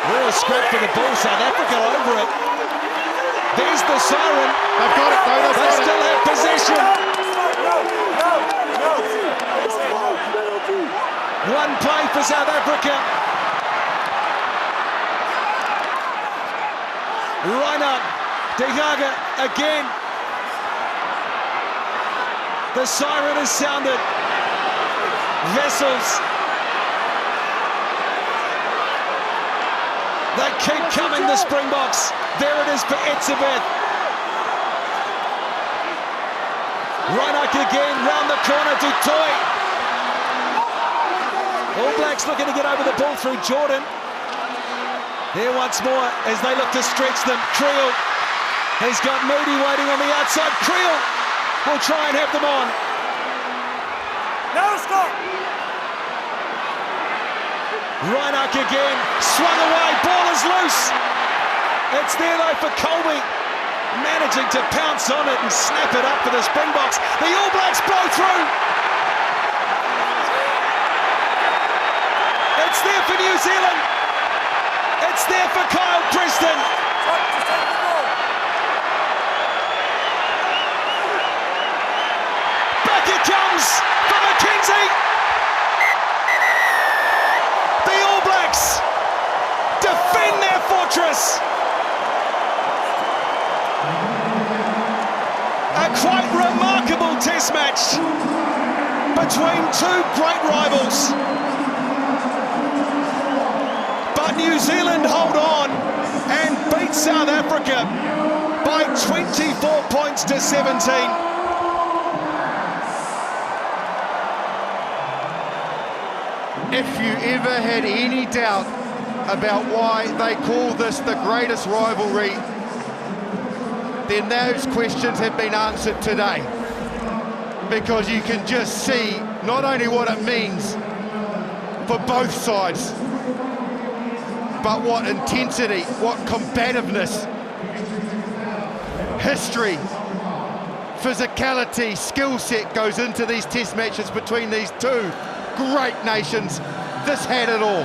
Real scrap for the ball. South Africa over it. There's the siren. They've got it though. They still have possession. One play for South Africa. Reinhard De Jager again. The siren is sounded. Vessels. They keep coming, the Springboks. There it is for Etzebeth. Reinhard again, round the corner to Toy. All Blacks looking to get over the ball through Jordan. There once more as they look to stretch them. Creel has got Moody waiting on the outside. Creel will try and have them on. No, Scott! Reinhard again, swung away, ball is loose. It's there though for Colby, managing to pounce on it and snap it up for the Springboks. The All Blacks blow through. It's there for New Zealand. It's there for Kyle Preston. Back it comes for McKenzie. The All Blacks defend their fortress. A quite remarkable test match between two great rivals. But New Zealand hold on and beat South Africa by 24 points to 17. If you ever had any doubt about why they call this the greatest rivalry, then those questions have been answered today. Because you can just see not only what it means for both sides, but what intensity, what combativeness, history, physicality, skill set goes into these test matches between these two great nations. This had it all.